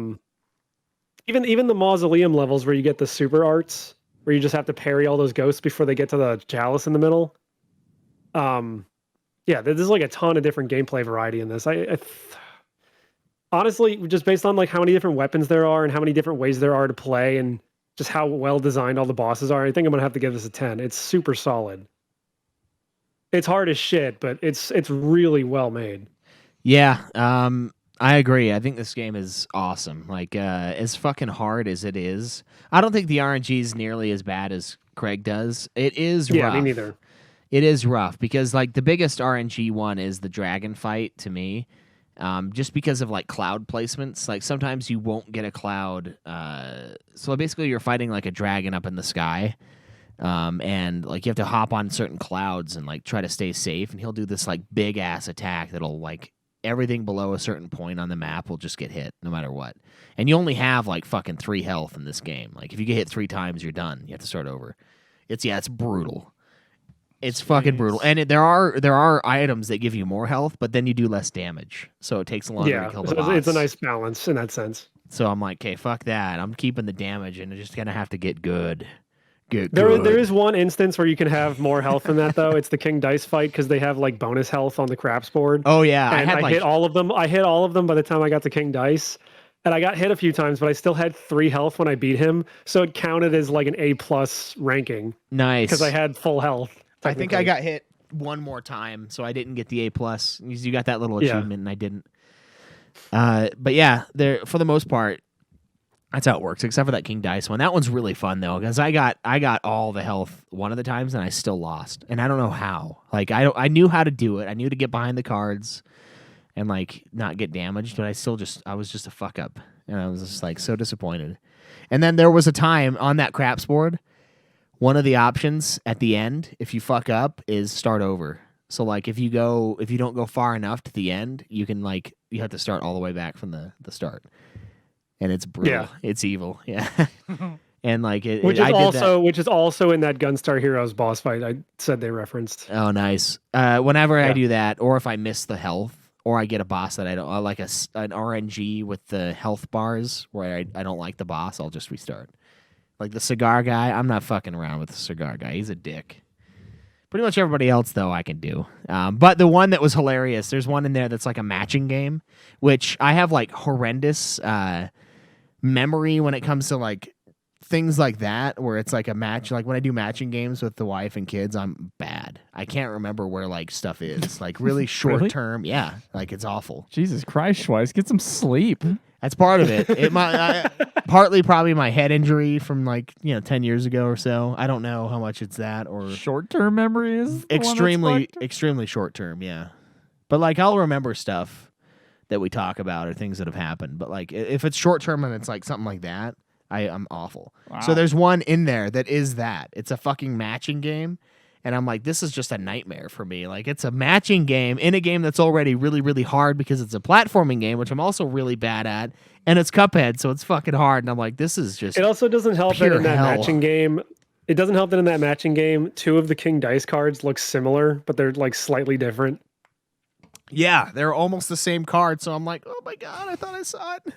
Even the mausoleum levels where you get the super arts, where you just have to parry all those ghosts before they get to the chalice in the middle. Yeah, there's like a ton of different gameplay variety in this. Honestly, just based on like how many different weapons there are and how many different ways there are to play and just how well designed all the bosses are, I think I'm gonna have to give this a 10. It's super solid. It's hard as shit, but it's really well made. Yeah, I agree. I think this game is awesome. Like, as fucking hard as it is, I don't think the RNG is nearly as bad as Craig does. It is rough. Yeah, me neither. It is rough because, like, the biggest RNG one is the dragon fight to me, just because of, like, cloud placements. Like, sometimes you won't get a cloud. So basically you're fighting, like, a dragon up in the sky. And like you have to hop on certain clouds and like try to stay safe, and he'll do this like big ass attack that'll like everything below a certain point on the map will just get hit no matter what. And you only have like fucking 3 health in this game. Like if you get hit 3 times, you're done. You have to start over. It's brutal. It's fucking brutal. And there are items that give you more health, but then you do less damage. So it takes longer to kill the boss. It's a nice balance in that sense. So I'm like, okay, fuck that. I'm keeping the damage and just gonna have to get good. There is one instance where you can have more health than that though. It's the King Dice fight because they have like bonus health on the craps board. Oh yeah, and I hit all of them. I hit all of them by the time I got to King Dice, and I got hit a few times, but I still had 3 health when I beat him, so it counted as like an A+ ranking. Nice, because I had full health. I think I got hit one more time, so I didn't get the A+. You got that little achievement, and I didn't. But yeah, there for the most part. That's how it works, except for that King Dice one. That one's really fun though, because I got all the health one of the times, and I still lost, and I don't know how. Like I knew how to do it. I knew to get behind the cards, and like not get damaged, but I was just a fuck up, and I was just like so disappointed. And then there was a time on that craps board, one of the options at the end, if you fuck up, is start over. So like if you don't go far enough to the end, you have to start all the way back from the start. And it's brutal. Yeah. It's evil. Yeah. And like Which is also in that Gunstar Heroes boss fight I said they referenced. Oh, nice. Whenever I Yeah. do that, or if I miss the health, or I get a boss that I don't like, an RNG with the health bars where I don't like the boss, I'll just restart. Like the cigar guy, I'm not fucking around with the cigar guy. He's a dick. Pretty much everybody else, though, I can do. But the one that was hilarious, there's one in there that's like a matching game, which I have like horrendous memory when it comes to like things like that, where it's like a match. Like when I do matching games with the wife and kids, I'm bad. I can't remember where like stuff is. Like really short term. Yeah, like it's awful. Jesus Christ, Schweiss, get some sleep. That's part of it. Partly probably my head injury from 10 years ago or so. I don't know how much it's that or Short-term memory is the extremely short term. Yeah, but like I'll remember stuff that we talk about or things that have happened. But like if it's short term and it's like something like that, I'm awful. Wow. So there's one in there that is that. It's a fucking matching game. And I'm like, this is just a nightmare for me. Like, it's a matching game in a game that's already really, really hard because it's a platforming game, which I'm also really bad at. And it's Cuphead, so it's fucking hard. And I'm like, this is just. It also doesn't help that pure in that hell. matching game. It doesn't help that in that matching game, 2 of the King Dice cards look similar, but they're like slightly different. Yeah, they're almost the same card. So I'm like, oh my God, I thought I saw it.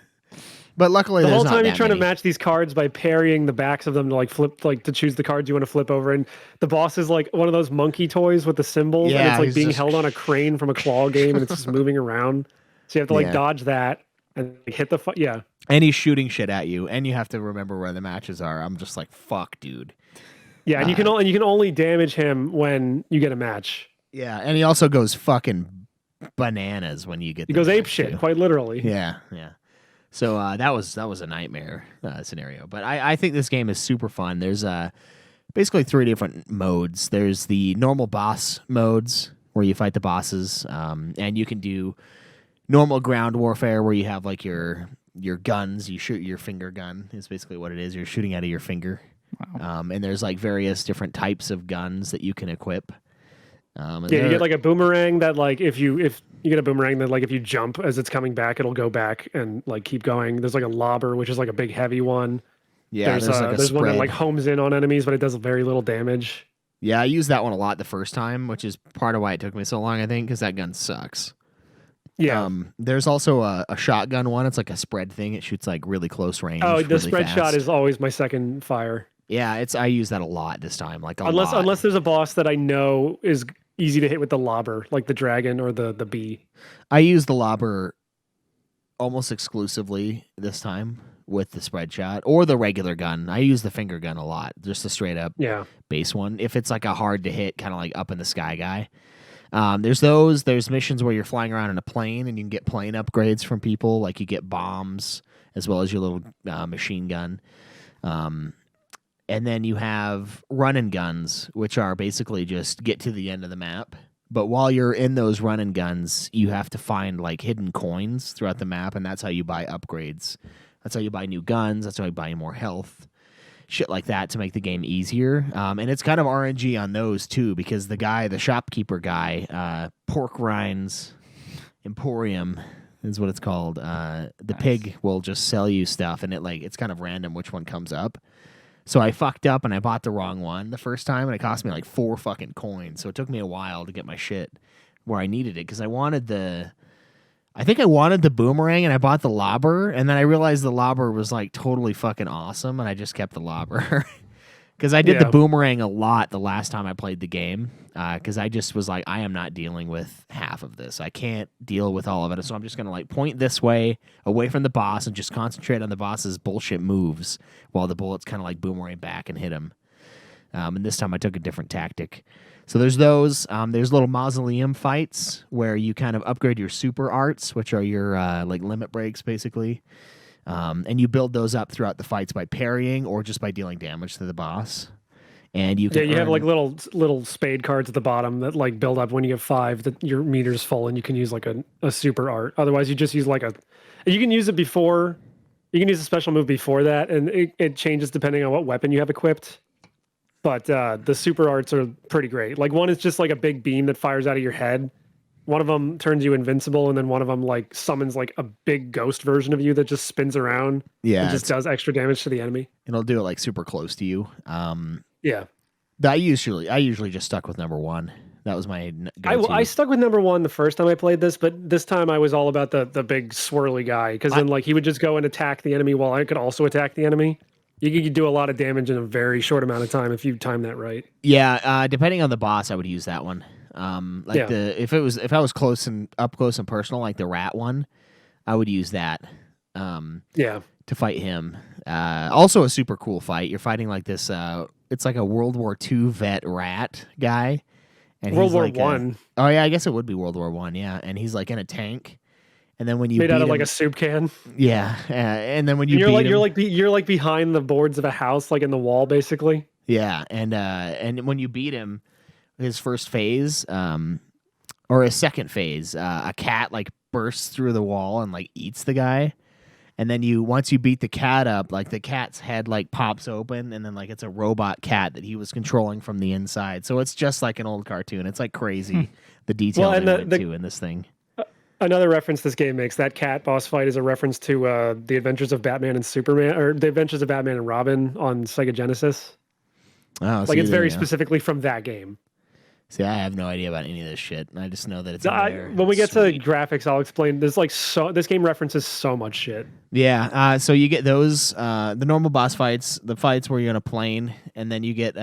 But luckily, The there's whole not time that you're trying many. to match these cards by parrying the backs of them to like flip, like to choose the cards you want to flip over. And the boss is like one of those monkey toys with the symbols, and Yeah, it's like he's being just- held on a crane from a claw game, and it's just moving around. So you have to like Yeah. dodge that and like, hit the yeah. And he's shooting shit at you, and you have to remember where the matches are. I'm just like, fuck, dude. Yeah, and you can only damage him when you get a match. Yeah, and he also goes fucking bananas when you get. He the goes ape match, shit, too. quite literally. Yeah, yeah. So that was a nightmare scenario. But I think this game is super fun. There's basically 3 different modes. There's the normal boss modes where you fight the bosses, and you can do normal ground warfare where you have like your guns. You shoot your finger gun is basically what it is. You're shooting out of your finger. Wow. And there's like various different types of guns that you can equip. And Yeah, you they're- get like a boomerang that like if you get a boomerang that like if you jump as it's coming back, it'll go back and like keep going. There's like a lobber, which is like a big heavy one. yeah, there's like a there's one that spread. like homes in on enemies, but it does very little damage. Yeah, I used that one a lot the first time, which is part of why it took me so long, I think, because that gun sucks. Yeah. There's also a shotgun one. It's like a spread thing. It shoots like really close range. Oh, the really spread fast. shot is always my second fire. Yeah, I use that a lot this time. Like Unless lot. there's a boss that I know is easy to hit with the lobber, like the dragon or the bee. I use the lobber almost exclusively this time with the spread shot or the regular gun. I use the finger gun a lot, just the straight up Yeah. base one. If it's like a hard to hit, kind of like up in the sky guy. There's missions where you're flying around in a plane and you can get plane upgrades from people. Like you get bombs as well as your little machine gun. And then you have run and guns, which are basically just get to the end of the map. But while you're in those run and guns, you have to find like hidden coins throughout the map, and that's how you buy upgrades. That's how you buy new guns. That's how you buy more health. Shit like that to make the game easier. And it's kind of RNG on those too, because the shopkeeper guy, Pork Rinds Emporium is what it's called. The Nice. pig will just sell you stuff, and it's kind of random which one comes up. So I fucked up and I bought the wrong one the first time, and it cost me like 4 fucking coins. So it took me a while to get my shit where I needed it because I wanted the boomerang, and I bought the lobber, and then I realized the lobber was like totally fucking awesome, and I just kept the lobber because I did the Yeah. boomerang a lot the last time I played the game because I just was like, I am not dealing with half of this. I can't deal with all of it, so I'm just gonna like point this way away from the boss and just concentrate on the boss's bullshit moves while the bullets kind of like boomerang back and hit him. And this time I took a different tactic. So there's those. There's little mausoleum fights where you kind of upgrade your super arts, which are your like limit breaks, basically. And you build those up throughout the fights by parrying or just by dealing damage to the boss. And you can Yeah, you have earn- like little spade cards at the bottom that like build up when you get 5 that your meter's full and you can use like a super art. Otherwise you just use like you can use it before, you can use a special move before that, and it changes depending on what weapon you have equipped. but the super arts are pretty great. Like one is just like a big beam that fires out of your head. One of them turns you invincible, and then one of them like summons like a big ghost version of you that just spins around and just does extra damage to the enemy. It'll do it like super close to you. Yeah. I usually just stuck with number 1. That was my go-to. I stuck with number 1 the first time I played this, but this time I was all about the big swirly guy, because then like he would just go and attack the enemy while I could also attack the enemy. You could do a lot of damage in a very short amount of time if you time that right. Yeah, depending on the boss, I would use that one. If I was close and up close and personal, like the rat one, I would use that. To fight him. Also a super cool fight. You're fighting like this. It's like a World War II vet rat guy. And World he's War like One. Oh yeah, I guess it would be World War One. Yeah, and he's like in a tank. And then when you made out of him, like a soup can. Yeah, and then when you you're beat like him, you're like behind the boards of a house, like in the wall, basically. Yeah, and when you beat him, his first phase, or his second phase, a cat like bursts through the wall and like eats the guy. And then once you beat the cat up, like the cat's head like pops open, and then like it's a robot cat that he was controlling from the inside. So it's just like an old cartoon. It's like crazy the detail they went to in this thing. Another reference this game makes, that cat boss fight is a reference to the Adventures of Batman and Superman, or the Adventures of Batman and Robin on Sega Genesis. Oh, like it's very specifically from that game. See, I have no idea about any of this shit. I just know that it's in there. When we get to graphics, I'll explain. There's like this game references so much shit. Yeah, so you get those, the normal boss fights, the fights where you're in a plane, and then you get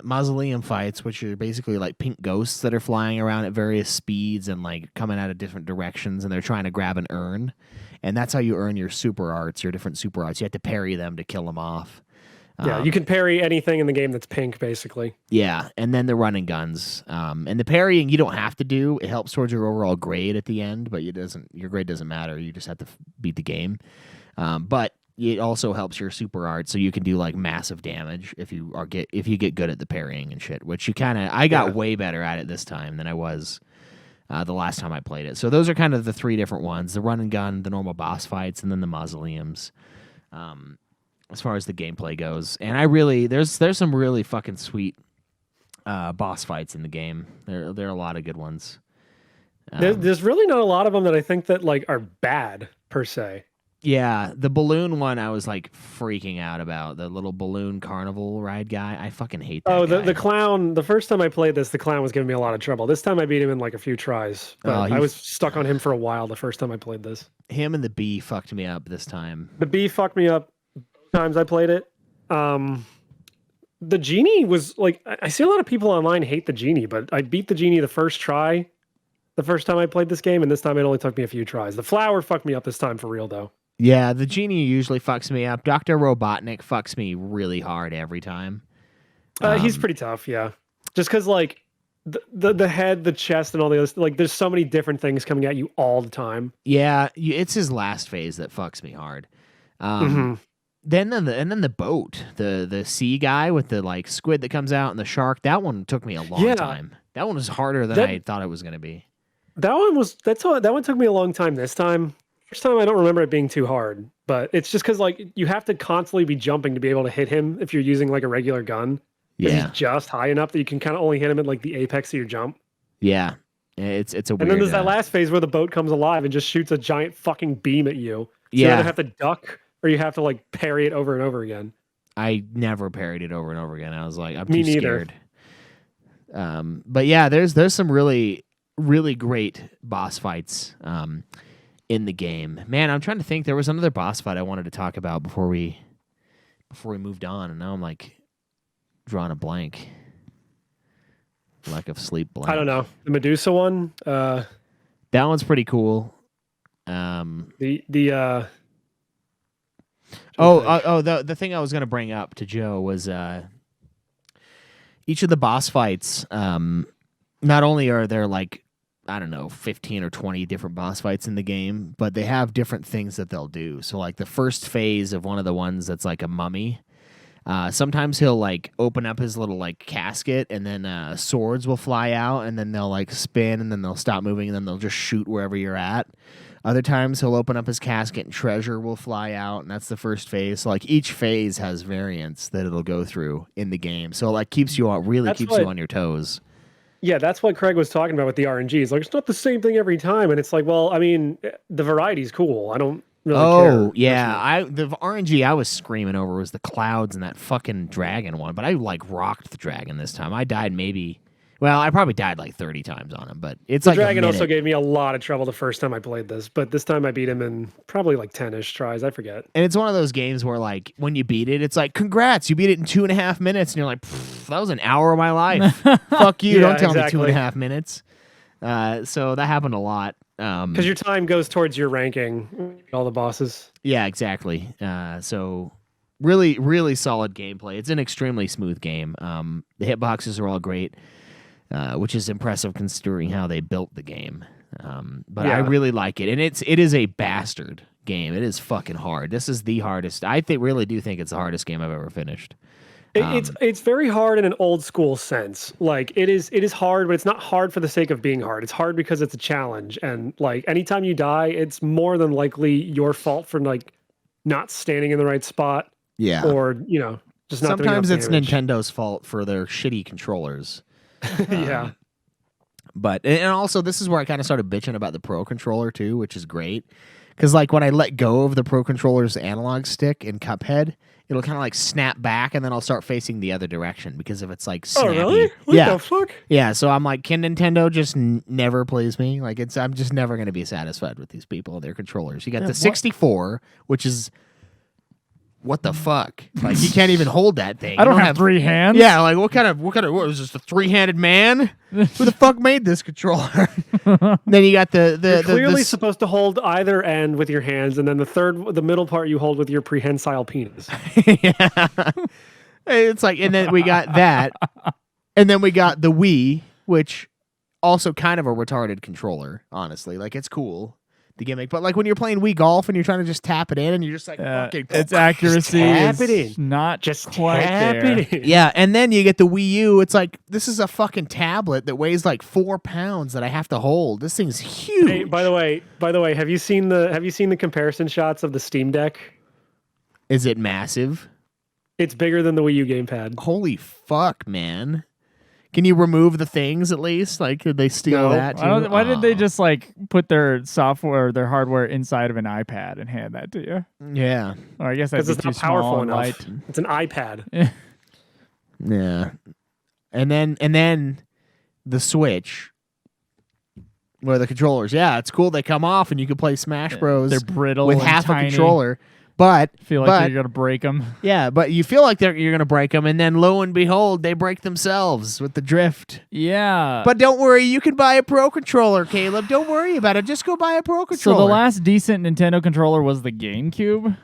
mausoleum fights, which are basically like pink ghosts that are flying around at various speeds and like coming out of different directions, and they're trying to grab an urn. And that's how you earn your super arts, your different super arts. You have to parry them to kill them off. Yeah, you can parry anything in the game that's pink, basically. Yeah, and then the run and guns. And the parrying you don't have to do. It helps towards your overall grade at the end, but your grade doesn't matter. You just have to beat the game. But it also helps your super art, so you can do like massive damage if you get good at the parrying and shit. Which I got way better at it this time than I was the last time I played it. So those are kind of the 3 different ones: the run and gun, the normal boss fights, and then the mausoleums. As far as the gameplay goes, and there's some really fucking sweet boss fights in the game. There are a lot of good ones. There's really not a lot of them that I think that like are bad per se. Yeah, the balloon one I was like freaking out about, the little balloon carnival ride guy. I fucking hate that. Oh, guy. the clown. The first time I played this, the clown was giving me a lot of trouble. This time I beat him in like a few tries, but I was stuck on him for a while the first time I played this. Him and the bee fucked me up this time. The bee fucked me up times I played it. The genie was like, I see a lot of people online hate the genie, but I beat the genie the first time I played this game, and this time it only took me a few tries. The flower fucked me up this time for real though. Yeah, the genie usually fucks me up. Dr. Robotnik fucks me really hard every time. He's pretty tough, yeah. Just because like the head, the chest, and all the other, like there's so many different things coming at you all the time. Yeah, it's his last phase that fucks me hard. Then the boat, the sea guy with the like squid that comes out and the shark, that one took me a long time. That one was harder than I thought it was going to be. That one took me a long time this time. First time I don't remember it being too hard, but it's just because like you have to constantly be jumping to be able to hit him if you're using like a regular gun. Yeah, he's just high enough that you can kind of only hit him at like the apex of your jump. Yeah, it's a weird. And then there's that last phase where the boat comes alive and just shoots a giant fucking beam at you. So you either have to duck or you have to like parry it over and over again. I never parried it over and over again. I was like, I'm too scared. But yeah, there's some really, really great boss fights in the game. Man, I'm trying to think. There was another boss fight I wanted to talk about before we moved on, and now I'm like drawing a blank. Lack of sleep blank. I don't know. The Medusa one. That one's pretty cool. The thing I was going to bring up to Joe was each of the boss fights, not only are there like, I don't know, 15 or 20 different boss fights in the game, but they have different things that they'll do. So like the first phase of one of the ones that's like a mummy, sometimes he'll like open up his little like casket and then swords will fly out and then they'll like spin and then they'll stop moving and then they'll just shoot wherever you're at. Other times he'll open up his casket and treasure will fly out, and that's the first phase. So like each phase has variants that it'll go through in the game. So like keeps you on you on your toes. Yeah, that's what Craig was talking about with the RNG. It's like it's not the same thing every time, and it's like, well, I mean, the variety's cool. I don't really care. Oh yeah, the RNG I was screaming over was the clouds and that fucking dragon one. But I like rocked the dragon this time. I died I probably died like 30 times on him. But it's The like dragon a also minute. gave me a lot of trouble the first time I played this, but this time I beat him in probably like 10-ish tries. I forget. And it's one of those games where like when you beat it, it's like congrats, you beat it in 2.5 minutes, and you're like, that was an hour of my life. Fuck you! Yeah, Don't tell me exactly. 2.5 minutes. So that happened a lot. Because your time goes towards your ranking, all the bosses. Yeah, exactly. So really, really solid gameplay. It's an extremely smooth game. The hitboxes are all great, which is impressive considering how they built the game. But I Yeah. really like it, and it is a bastard game. It is fucking hard. This is the hardest. I really do think it's the hardest game I've ever finished. It's very hard in an old school sense. Like it is hard, but it's not hard for the sake of being hard. It's hard because it's a challenge, and like anytime you die, it's more than likely your fault for like not standing in the right spot, Yeah. or just not. Sometimes doing it's enough Nintendo's fault for their shitty controllers. damage. Yeah, But and also this is where I kind of started bitching about the Pro controller too, which is great. Because like when I let go of the Pro controller's analog stick in Cuphead, it'll kind of like snap back, and then I'll start facing the other direction because if it's like Oh snappy. really? What Yeah, the fuck? yeah. So I'm like, can Nintendo just never please me? Like I'm just never gonna be satisfied with these people and their controllers. You got the 64, which is what the fuck? Like you can't even hold that thing. I You don't have 3 hands. Yeah, like what was this, a 3-handed man? Who the fuck made this controller? Then you got the You're clearly the supposed to hold either end with your hands, and then the middle part you hold with your prehensile penis. yeah. It's like, and then we got that, and then we got the Wii, which also kind of a retarded controller. Honestly, like it's cool, the gimmick, but like when you're playing Wii Golf and you're trying to just tap it in, and you're just like, fucking its accuracy tap it is in. not Just quite tap there. it in. yeah. And then you get the Wii U. It's like this is a fucking tablet that weighs like 4 pounds that I have to hold. This thing's huge. Hey, by the way, have you seen the comparison shots of the Steam Deck? Is it massive? It's bigger than the Wii U gamepad. Holy fuck, man. Can you remove the things at least? Like, could they steal No. that too? Why did they Aw. just like put their software, their hardware inside of an iPad and hand that to you? Yeah. Or I guess that'd Because be it's too not powerful small and enough. light. It's an iPad. Yeah. And then the Switch. Where the controllers, yeah, it's cool. They come off and you can play Smash Bros. They're brittle with and half tiny. a controller. But Feel like but, you're gonna break them. yeah, but you feel like you're gonna break them, and then lo and behold, they break themselves with the drift. Yeah. But don't worry, you can buy a Pro controller, Caleb. Don't worry about it. Just go buy a Pro so controller. the last decent Nintendo controller was the GameCube.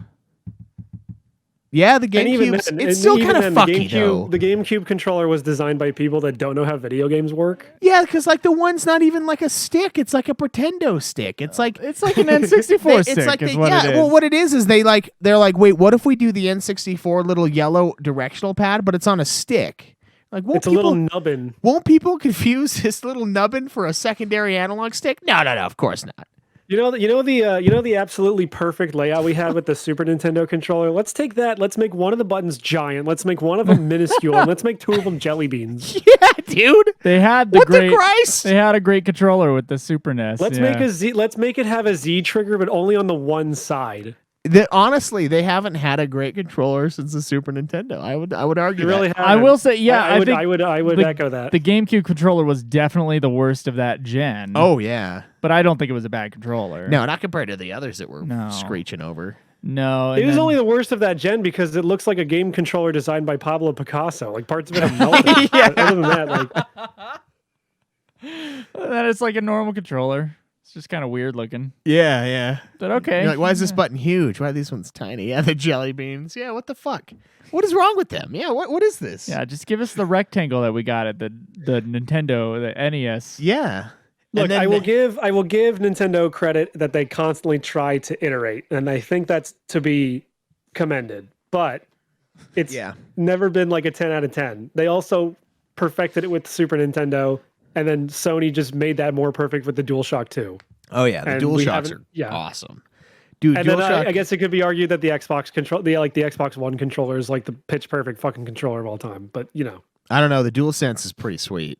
yeah, the And even GameCube. then- It's and still even kind of then, fucky though. The GameCube controller was designed by people that don't know how video games work. Yeah, because like the one's not even like a stick; it's like a pretendo stick. It's like It's like an N64 stick. It's like is they- what yeah. it is. Well, what it is they're like, wait, what if we do the N64 little yellow directional pad, but it's on a stick? Like, It's a little nubbin. won't people confuse this little nubbin for a secondary analog stick? No, of course not. You know the absolutely perfect layout we had with the Super Nintendo controller. Let's take that. Let's make one of the buttons giant. Let's make one of them minuscule, and let's make 2 of them jelly beans. Yeah, dude. They had What the Christ? They had a great controller with the Super NES. Let's yeah. make a Z. Let's make it have a Z trigger, but only on the one side. Honestly, they haven't had a great controller since the Super Nintendo. I would argue You really that. have. I will say, yeah, I would. think I would the- echo that. the GameCube controller was definitely the worst of that gen. Oh yeah. but I don't think it was a bad controller. No, not compared to the others that were No. screeching over. No, It and was then- only the worst of that gen because it looks like a game controller designed by Pablo Picasso. Like parts of it are melted. Yeah. Other than that, like then it's like a normal controller. It's just kind of weird looking. Yeah. But okay. You're like, why is this button huge? Why are these ones tiny? Yeah, the jelly beans. Yeah, what the fuck? What is wrong with them? Yeah, what is this? Yeah, just give us the rectangle that we got at the Nintendo, the NES. Yeah. look, And then I will give Nintendo credit that they constantly try to iterate, and I think that's to be commended. But it's Yeah. never been like a 10 out of 10. They also perfected it with Super Nintendo, and then Sony just made that more perfect with the DualShock 2. Oh yeah, the And we DualShocks haven't- are yeah. awesome, dude. And then DualShock, I guess it could be argued that the Xbox control, the Xbox One controller is like the pitch perfect fucking controller of all time. But I don't know. The DualSense is pretty sweet.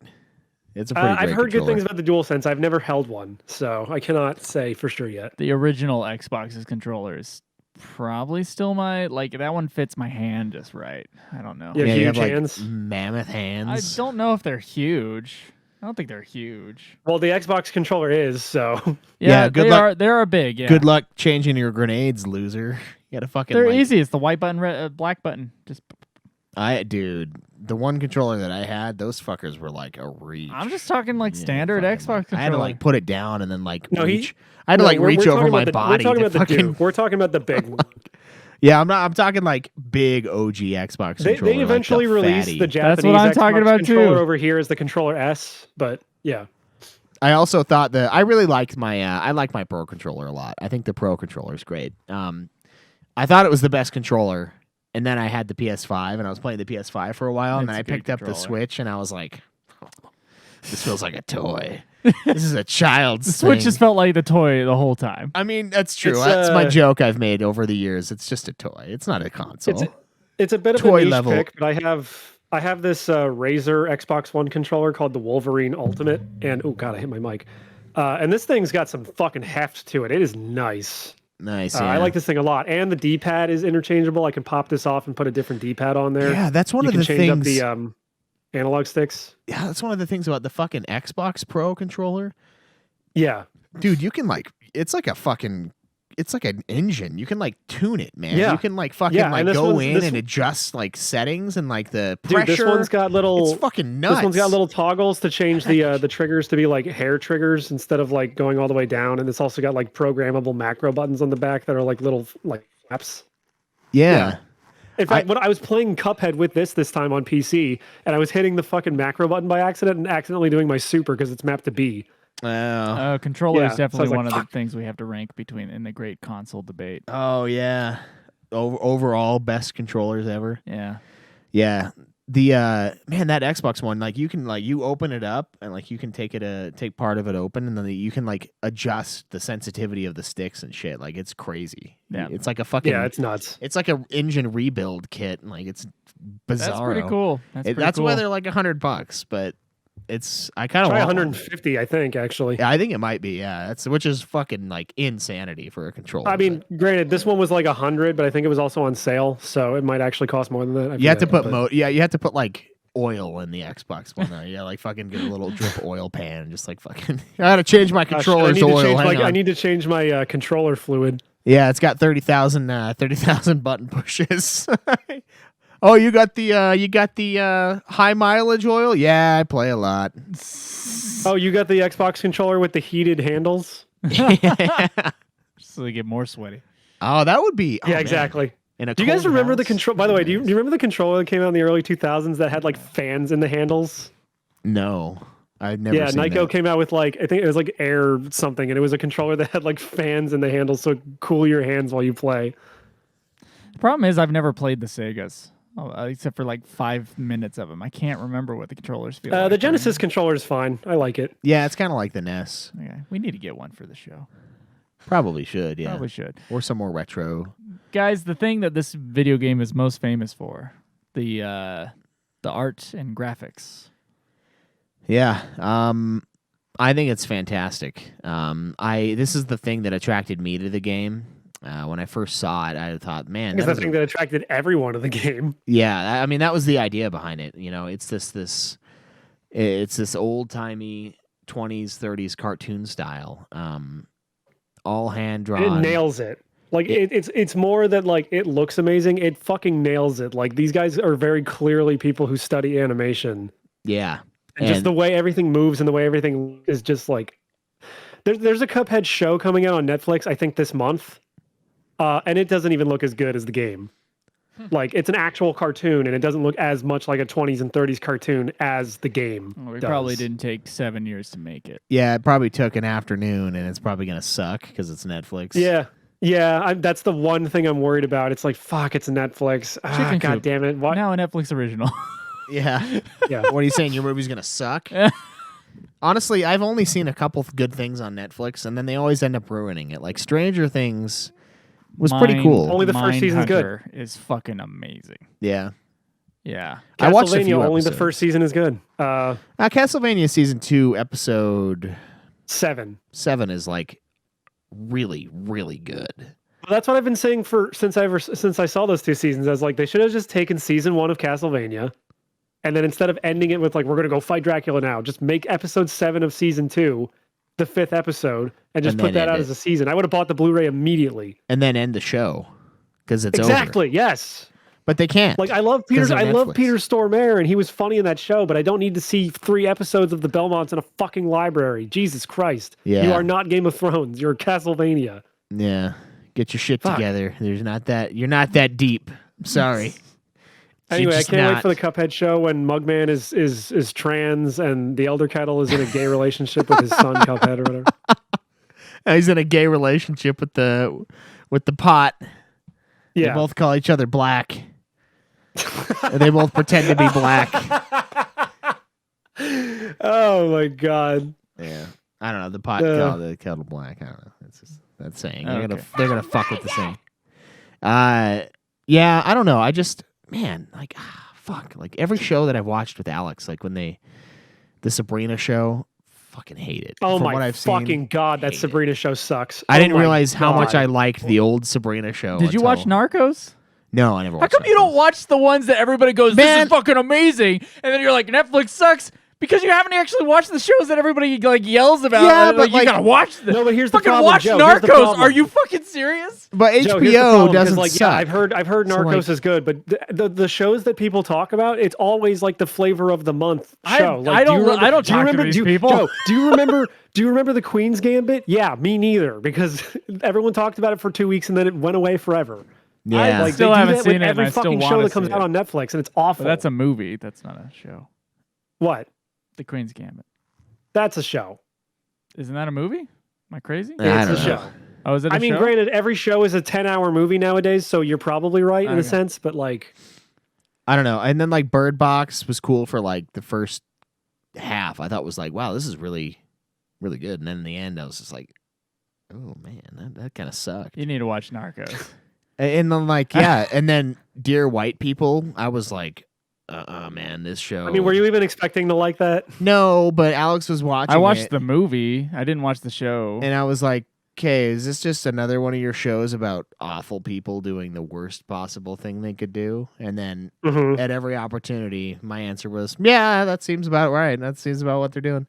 It's a pretty great I've heard good controller. things about the DualSense. I've never held one, so I cannot say for sure yet. The original Xbox's controller is probably still that one fits my hand just right. I don't know. Yeah, Yeah, you have huge like hands. mammoth I hands. don't know if they're huge. I don't think they're huge. Well, the Xbox controller is so. Yeah, good they luck- are. They are big. Yeah. Good luck changing your grenades, loser. You gotta fucking. They're like, easy. It's the white button, black button. Just. Dude, the one controller that I had, those fuckers were like a reach. I'm just talking like Yeah, standard fucking, Xbox like, controller. I had to like put it down and then like No, reach. I had to like reach over my body. We're talking to about the fucking, Duke. We're talking about the big one. Yeah, I'm talking like big OG Xbox controller. They eventually like the released fatty. the Japanese That's what I'm Xbox talking about, controller too. over here as the controller S, but yeah. I also thought that I really liked my I like my Pro controller a lot. I think the Pro controller is great. I thought it was the best controller, and then I had the PS5 and I was playing the PS5 for a while, and It's then I a good picked up the controller. Switch and I was like, this feels like a toy. This is a child's The Switch thing. just felt like the toy the whole time. I mean, that's true. It's, That's my joke I've made over the years. It's just a toy. It's not a console. It's a bit of Toy a niche level. pick, but I have this Razer Xbox One controller called the Wolverine Ultimate, and oh god, I hit my mic. And this thing's got some fucking heft to it. It is nice. Nice. I like this thing a lot, and the D-pad is interchangeable. I can pop this off and put a different D-pad on there. Yeah, that's one you of can the change up things. the analog sticks. Yeah, that's one of the things about the fucking Xbox Pro controller. Yeah, Dude, you can like it's like an engine. You can like tune it, man. Yeah. You can like fucking Yeah, and like this go one's- in this and one- adjust like settings and like the dude, pressure. this one's got little. It's fucking nuts. This one's got little toggles to change the triggers to be like hair triggers instead of like going all the way down, and it's also got like programmable macro buttons on the back that are like little like flaps. Yeah. In fact, when I was playing Cuphead with this time on PC, and I was hitting the fucking macro button by accident and accidentally doing my super because it's mapped to B. Controller Yeah, is so I definitely was like, one of the fuck. things we have to rank between in the great console debate. Oh yeah. Overall best controllers ever. Yeah. Yeah. The man, that Xbox One, like you can like you open it up and like you can take part of it open and then you can like adjust the sensitivity of the sticks and shit. Like it's crazy. Yeah. It's like a fucking Yeah, it's nuts. it's like a engine rebuild kit. Like it's bizarre. That's pretty cool. That's That's cool. why they're like $100, but it's I kind of Try want one. 150, I think, actually. Yeah, I think it might be. Yeah, that's which is fucking like insanity for a controller. I mean, granted, this one was like 100, but I think it was also on sale, so it might actually cost more than that. I you have to forget, put but- you have to put like oil in the Xbox One. There. Yeah, like fucking get a little drip oil pan and just like fucking. I gotta change my Gosh, controller's oil. Hang I on. need to change my controller fluid. Yeah, it's got 30,000 button pushes. Oh, you got the high mileage oil? Yeah, I play a lot. Oh, you got the Xbox controller with the heated handles? So they get more sweaty. Oh, that would be. Yeah, man. exactly. In a Do you guys cold remember the house? control? By the way, do you remember the controller that came out in the early 2000s that had like fans in the handles? No, I've never. Yeah, seen Nyko that. came out with like I think it was like Air something, and it was a controller that had like fans in the handles so it could cool your hands while you play. The problem is I've never played the Segas. Except for like 5 minutes of them. I can't remember what the controllers feel like. The Genesis controller is fine. I like it. Yeah, it's kind of like the NES. Okay. We need to get one for the show. Probably should. Yeah, Probably should. or some more retro. Guys, the thing that this video game is most famous for, the art and graphics. Yeah. I think it's fantastic. This is the thing that attracted me to the game. When I first saw it, I thought, man, It's that the is thing that attracted everyone to the game. yeah. I mean, that was the idea behind it. You know, it's this old timey 20s, 30s cartoon style, all hand drawn. And it nails it. Like it's more that like it looks amazing. It fucking nails it. Like these guys are very clearly people who study animation. Yeah, And just the way everything moves and the way everything is just like there's a Cuphead show coming out on Netflix, I think this month. And it doesn't even look as good as the game. Like it's an actual cartoon and it doesn't look as much like a 20s and 30s cartoon as the game. Well, we does. probably didn't take 7 years to make it. yeah. It probably took an afternoon, and it's probably gonna suck because it's Netflix. Yeah, that's the one thing I'm worried about. It's like, fuck, it's Netflix. Chicken God coop. damn it. What? Now a Netflix original. yeah. Yeah. What are you saying? Your movie's gonna suck? Honestly, I've only seen a couple of good things on Netflix, and then they always end up ruining it. Like Stranger Things was pretty cool. Only the first season's good. Mindhunter is fucking amazing. Yeah. Yeah. I watched a Castlevania, few only the episodes. first season is good. Castlevania season 2, episode 7. 7 is like really, really good. That's what I've been saying since I saw those 2 seasons. I was like, they should have just taken season 1 of Castlevania, and then instead of ending it with like, we're gonna go fight Dracula now, just make episode 7 of season 2 the 5th episode, and just And put then that end out it. as a season. I would have bought the Blu-ray immediately. And then end the show because it's over. Exactly. Yes. But they can't. Like I love 'Cause of Netflix. Peter Stormare, and he was funny in that show, but I don't need to see 3 episodes of the Belmonts in a fucking library. Jesus Christ. Yeah. You are not Game of Thrones. You're Castlevania. Yeah. Get your shit Fuck. together. You're not that deep. Sorry. Anyway, I just can't wait not. for the Cuphead show when Mugman is trans and the Elder Kettle is in a gay relationship with his son Cuphead or whatever. He's in a gay relationship with the pot. They Yeah. both call each other black. And they both pretend to be black. Oh my god. Yeah. I don't know. The pot call the kettle black. I don't know. It's just that saying. Okay. They're gonna fuck with the saying. Yeah, I don't know. I just fuck. Like every show that I've watched with Alex, like when the Sabrina show, fucking hate it. Oh From my what I've seen, fucking god, that hate it. Sabrina show sucks. I Oh didn't my realize how much God. I liked the old Sabrina show. Did you watch until- Narcos? No, I never How watched come you don't Narcos. watch the ones that everybody goes, Man. this is fucking amazing, and then you're like, Netflix sucks? Because you haven't actually watched the shows that everybody like yells about. Yeah, and, but, you like- gotta watch them. No, but here's the fucking problem, watch Joe. Here's the Narcos. problem. Are you fucking serious? But Joe, here's the HBO problem, 'cause, doesn't like, suck. yeah, I've heard So, Narcos like- is good, but the shows that people talk about, it's always like the flavor of the month show. I don't talk to these people. Joe, do you remember the Queen's Gambit? Yeah, me neither, because everyone talked about it for 2 weeks and then it went away forever. Yeah. Like Still they do haven't that seen with it, and every I still fucking show wanna that comes see out it. on Netflix, and it's awful. But that's a movie. That's not a show. What? The Queen's Gambit. That's a show. Isn't that a movie? Am I crazy? I It's don't a know. show. Oh, is it a I mean, show? granted, every show is a 10-hour movie nowadays, so you're probably right in a Okay. sense, but like, I don't know. And then like Bird Box was cool for like the first half. I thought was like, wow, this is really, really good. And then in the end, I was just like, oh man, that kind of sucked. You need to watch Narcos. And then like, yeah, and then Dear White People, I was like, man, this show. I mean, were you even expecting to like that? No, but Alex was watching. I watched it, the movie. I didn't watch the show. and I was like, okay, is this just another one of your shows about awful people doing the worst possible thing they could do? And then Mm-hmm. at every opportunity, my answer was, yeah, that seems about right. That seems about what they're doing.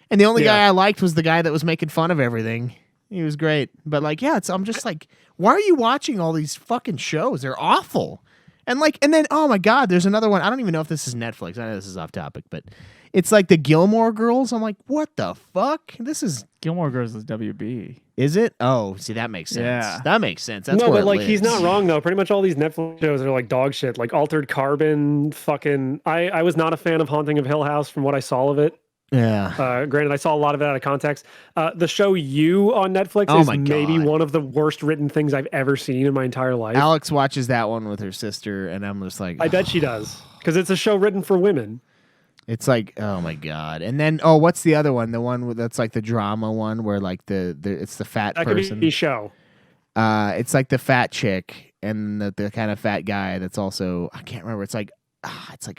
And the only Yeah. guy I liked was the guy that was making fun of everything. He was great. But like, yeah, I'm just like, why are you watching all these fucking shows? They're awful. And like, and then, oh my God, there's another one. I don't even know if this is Netflix. I know this is off topic, but it's like the Gilmore Girls. I'm like, what the fuck? This is Gilmore Girls is WB. Is it? Oh, see, that makes sense. Yeah. That makes sense. That's No, where but it like he's lives. not wrong though. Pretty much all these Netflix shows are like dog shit. Like Altered Carbon, fucking. I was not a fan of Haunting of Hill House from what I saw of it. Yeah. Granted, I saw a lot of it out of context. The show You on Netflix Oh is my maybe God. one of the worst written things I've ever seen in my entire life. Alex watches that one with her sister, and I'm just like, I bet she does because it's a show written for women. it's like, oh my God. And then, oh, what's the other one? The one that's like the drama one where like it's the fat That person. could be a show. It's like the fat chick and the kind of fat guy that's also, I can't remember. It's like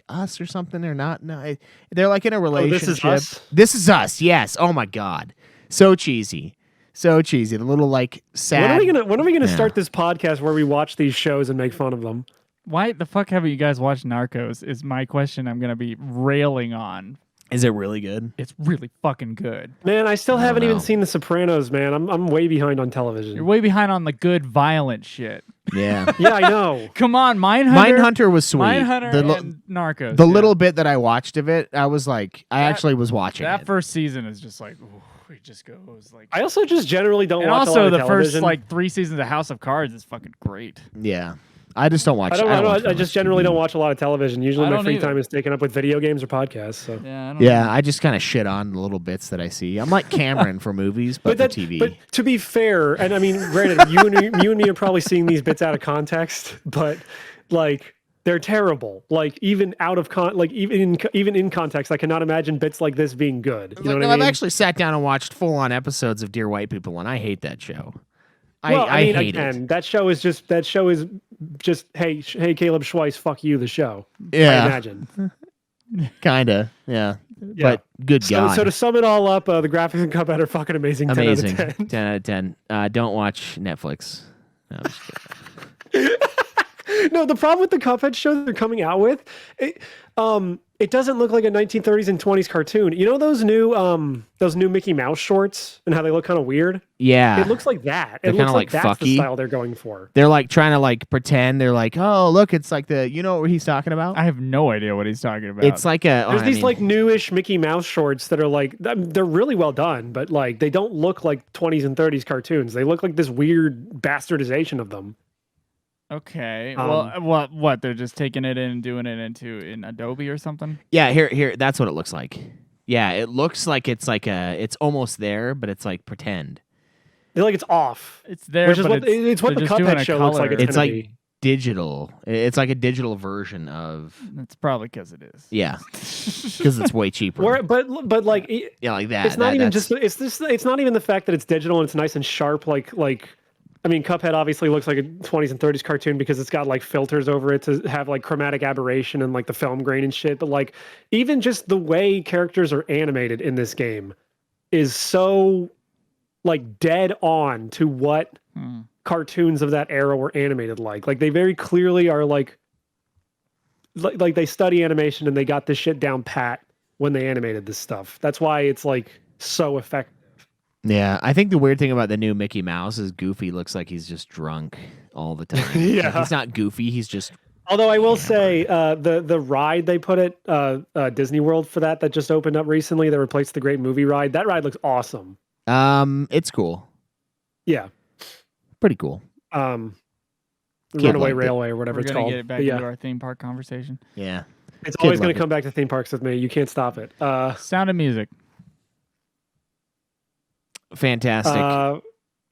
Us or something or not. No, they're like in a relationship. This Is Us? This Is Us. Yes. Oh my God. So cheesy. So cheesy. The little like sad. When are we gonna Yeah. start this podcast where we watch these shows and make fun of them? Why the fuck haven't you guys watched Narcos? Is my question I'm going to be railing on. Is it really good? It's really fucking good. Man, I still I haven't don't even know. seen The Sopranos, man. I'm way behind on television. You're way behind on the good violent shit. Yeah. Yeah, I know. Come on, Mindhunter. Mindhunter was sweet. Mindhunter The, and Narcos. the yeah. little bit that I watched of it, I was like, I actually was watching That it. first season is just like, ooh, it just goes like. I also just generally don't and watch a lot also of the television. first like 3 seasons of House of Cards is fucking great. Yeah. I just don't watch. I watch just much generally TV. don't watch a lot of television. Usually I my don't free either. time is taken up with video games or podcasts. So. Yeah, I don't Yeah, know. I just kind of shit on the little bits that I see. I'm like Cameron for movies, but, for TV. But to be fair, and I mean, granted, you and me are probably seeing these bits out of context, but like they're terrible. Like even out of even in context, I cannot imagine bits like this being good. You know what I I've mean? actually sat down and watched full-on episodes of Dear White People, and I hate that show. Well, I mean, hate again, it. that show is just hey Caleb Schweiss, fuck you, the show. I Yeah, imagine. kinda. Yeah. Yeah. But good God. So to sum it all up, the graphics in Cuphead are fucking amazing. Amazing. 10 out of 10. 10 out of 10. Don't watch Netflix. No, I'm just kidding. No, the problem with the Cuphead show that they're coming out with, it doesn't look like a 1930s and 20s cartoon. You know those new Mickey Mouse shorts and how they look kind of weird? Yeah. It looks like that. They're It looks kinda like like that's the fucky. style they're going for. They're like trying to like pretend they're like, oh, look, it's like you know what he's talking about? I have no idea what he's talking about. It's like There's these like newish Mickey Mouse shorts that are like they're really well done, but like they don't look like 20s and 30s cartoons. They look like this weird bastardization of them. okay. Well, what? They're just taking it in and doing it in Adobe or something? Yeah, here, that's what it looks like. Yeah, it looks like it's almost there, but it's like pretend. They're like it's off. It's there, Which is but it's what the they're just doing Cuphead a show looks like color. it's It's gonna like be. digital. It's like a digital version of That's probably because it is. yeah, because it's way cheaper. But like Yeah, like that. it's not even that's- just it's not even the fact that it's digital and it's nice and sharp like I mean Cuphead obviously looks like a 20s and 30s cartoon because it's got like filters over it to have like chromatic aberration and like the film grain and shit, but like even just the way characters are animated in this game is so like dead on to what cartoons of that era were animated like they very clearly are like they study animation and they got this shit down pat when they animated this stuff. That's why it's like so effective. Yeah, I think the weird thing about the new Mickey Mouse is Goofy looks like he's just drunk all the time. Yeah. Like, he's not goofy. He's just Although I will say the ride they put at Disney World for that just opened up recently that replaced the Great Movie Ride, that ride looks awesome. it's cool. Yeah. Pretty cool. The Kid Runaway liked it. Railway or whatever We're it's gonna called. get it back But yeah, into our theme park conversation. Yeah. it's Kid always going loved to come back to theme parks with me. You can't stop it. Sound of Music. Fantastic.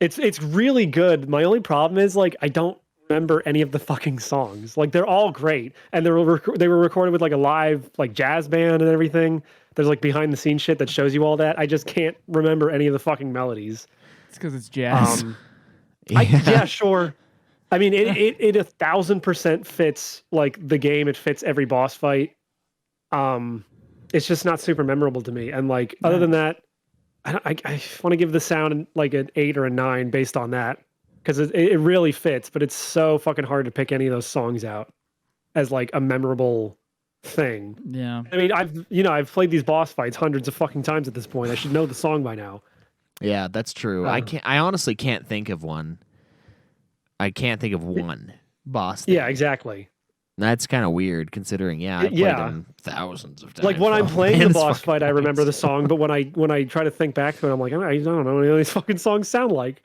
It's really good. My only problem is like I don't remember any of the fucking songs. Like they're all great, and they were recorded with like a live like jazz band and everything. There's like behind the scenes shit that shows you all that. I just can't remember any of the fucking melodies. It's because it's jazz. Yeah, sure. I mean, it 1,000% fits like the game. It fits every boss fight. It's just not super memorable to me. And like other than that, I want to give the sound like an 8 or a 9 based on that because it really fits. But it's so fucking hard to pick any of those songs out as like a memorable thing. Yeah. I mean, I've played these boss fights hundreds of fucking times at this point. I should know the song by now. Yeah, that's true. I honestly can't think of one. I can't think of one boss. Thing. Yeah, exactly. That's kind of weird considering. Yeah, I played them thousands of times. Like when I'm Oh, playing man, the this boss fucking fight, I remember the so song, but when I try to think back to it, I'm like, I don't know what any of these fucking songs sound like.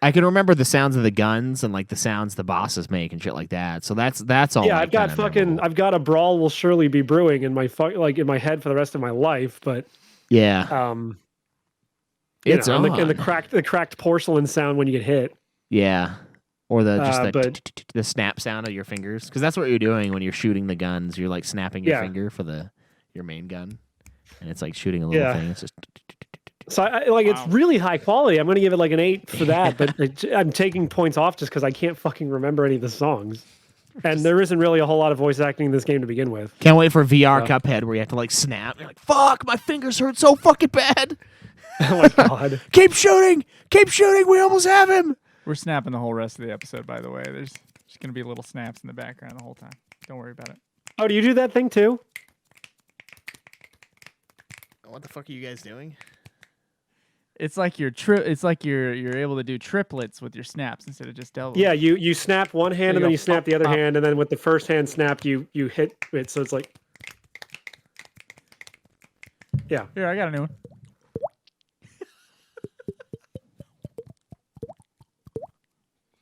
I can remember the sounds of the guns and like the sounds the bosses make and shit like that. So that's all. Yeah, like, I've got a brawl will surely be brewing in my in my head for the rest of my life, but yeah, it's and on. the cracked porcelain sound when you get hit. Yeah, or the just but- the snap sound of your fingers because that's what you're doing when you're shooting the guns. You're like snapping your Yeah. finger for your main gun, and it's like shooting a little Yeah. thing. It's just So it's really high quality. I'm going to give it like an 8 for that, but I'm taking points off just because I can't fucking remember any of the songs. And there isn't really a whole lot of voice acting in this game to begin with. can't wait for VR Cuphead where you have to like snap. You're like, fuck, my fingers hurt so fucking bad. Oh my god. Keep shooting, we almost have him. We're snapping the whole rest of the episode, by the way. There's just going to be little snaps in the background the whole time. Don't worry about it. Oh, do you do that thing too? What the fuck are you guys doing? It's like you're able to do triplets with your snaps instead of just doubles. Yeah, you snap one hand you and then go you snap the other pop, pop. hand, and then with the first hand snap, you hit it. So it's like, yeah. Here, I got a new one.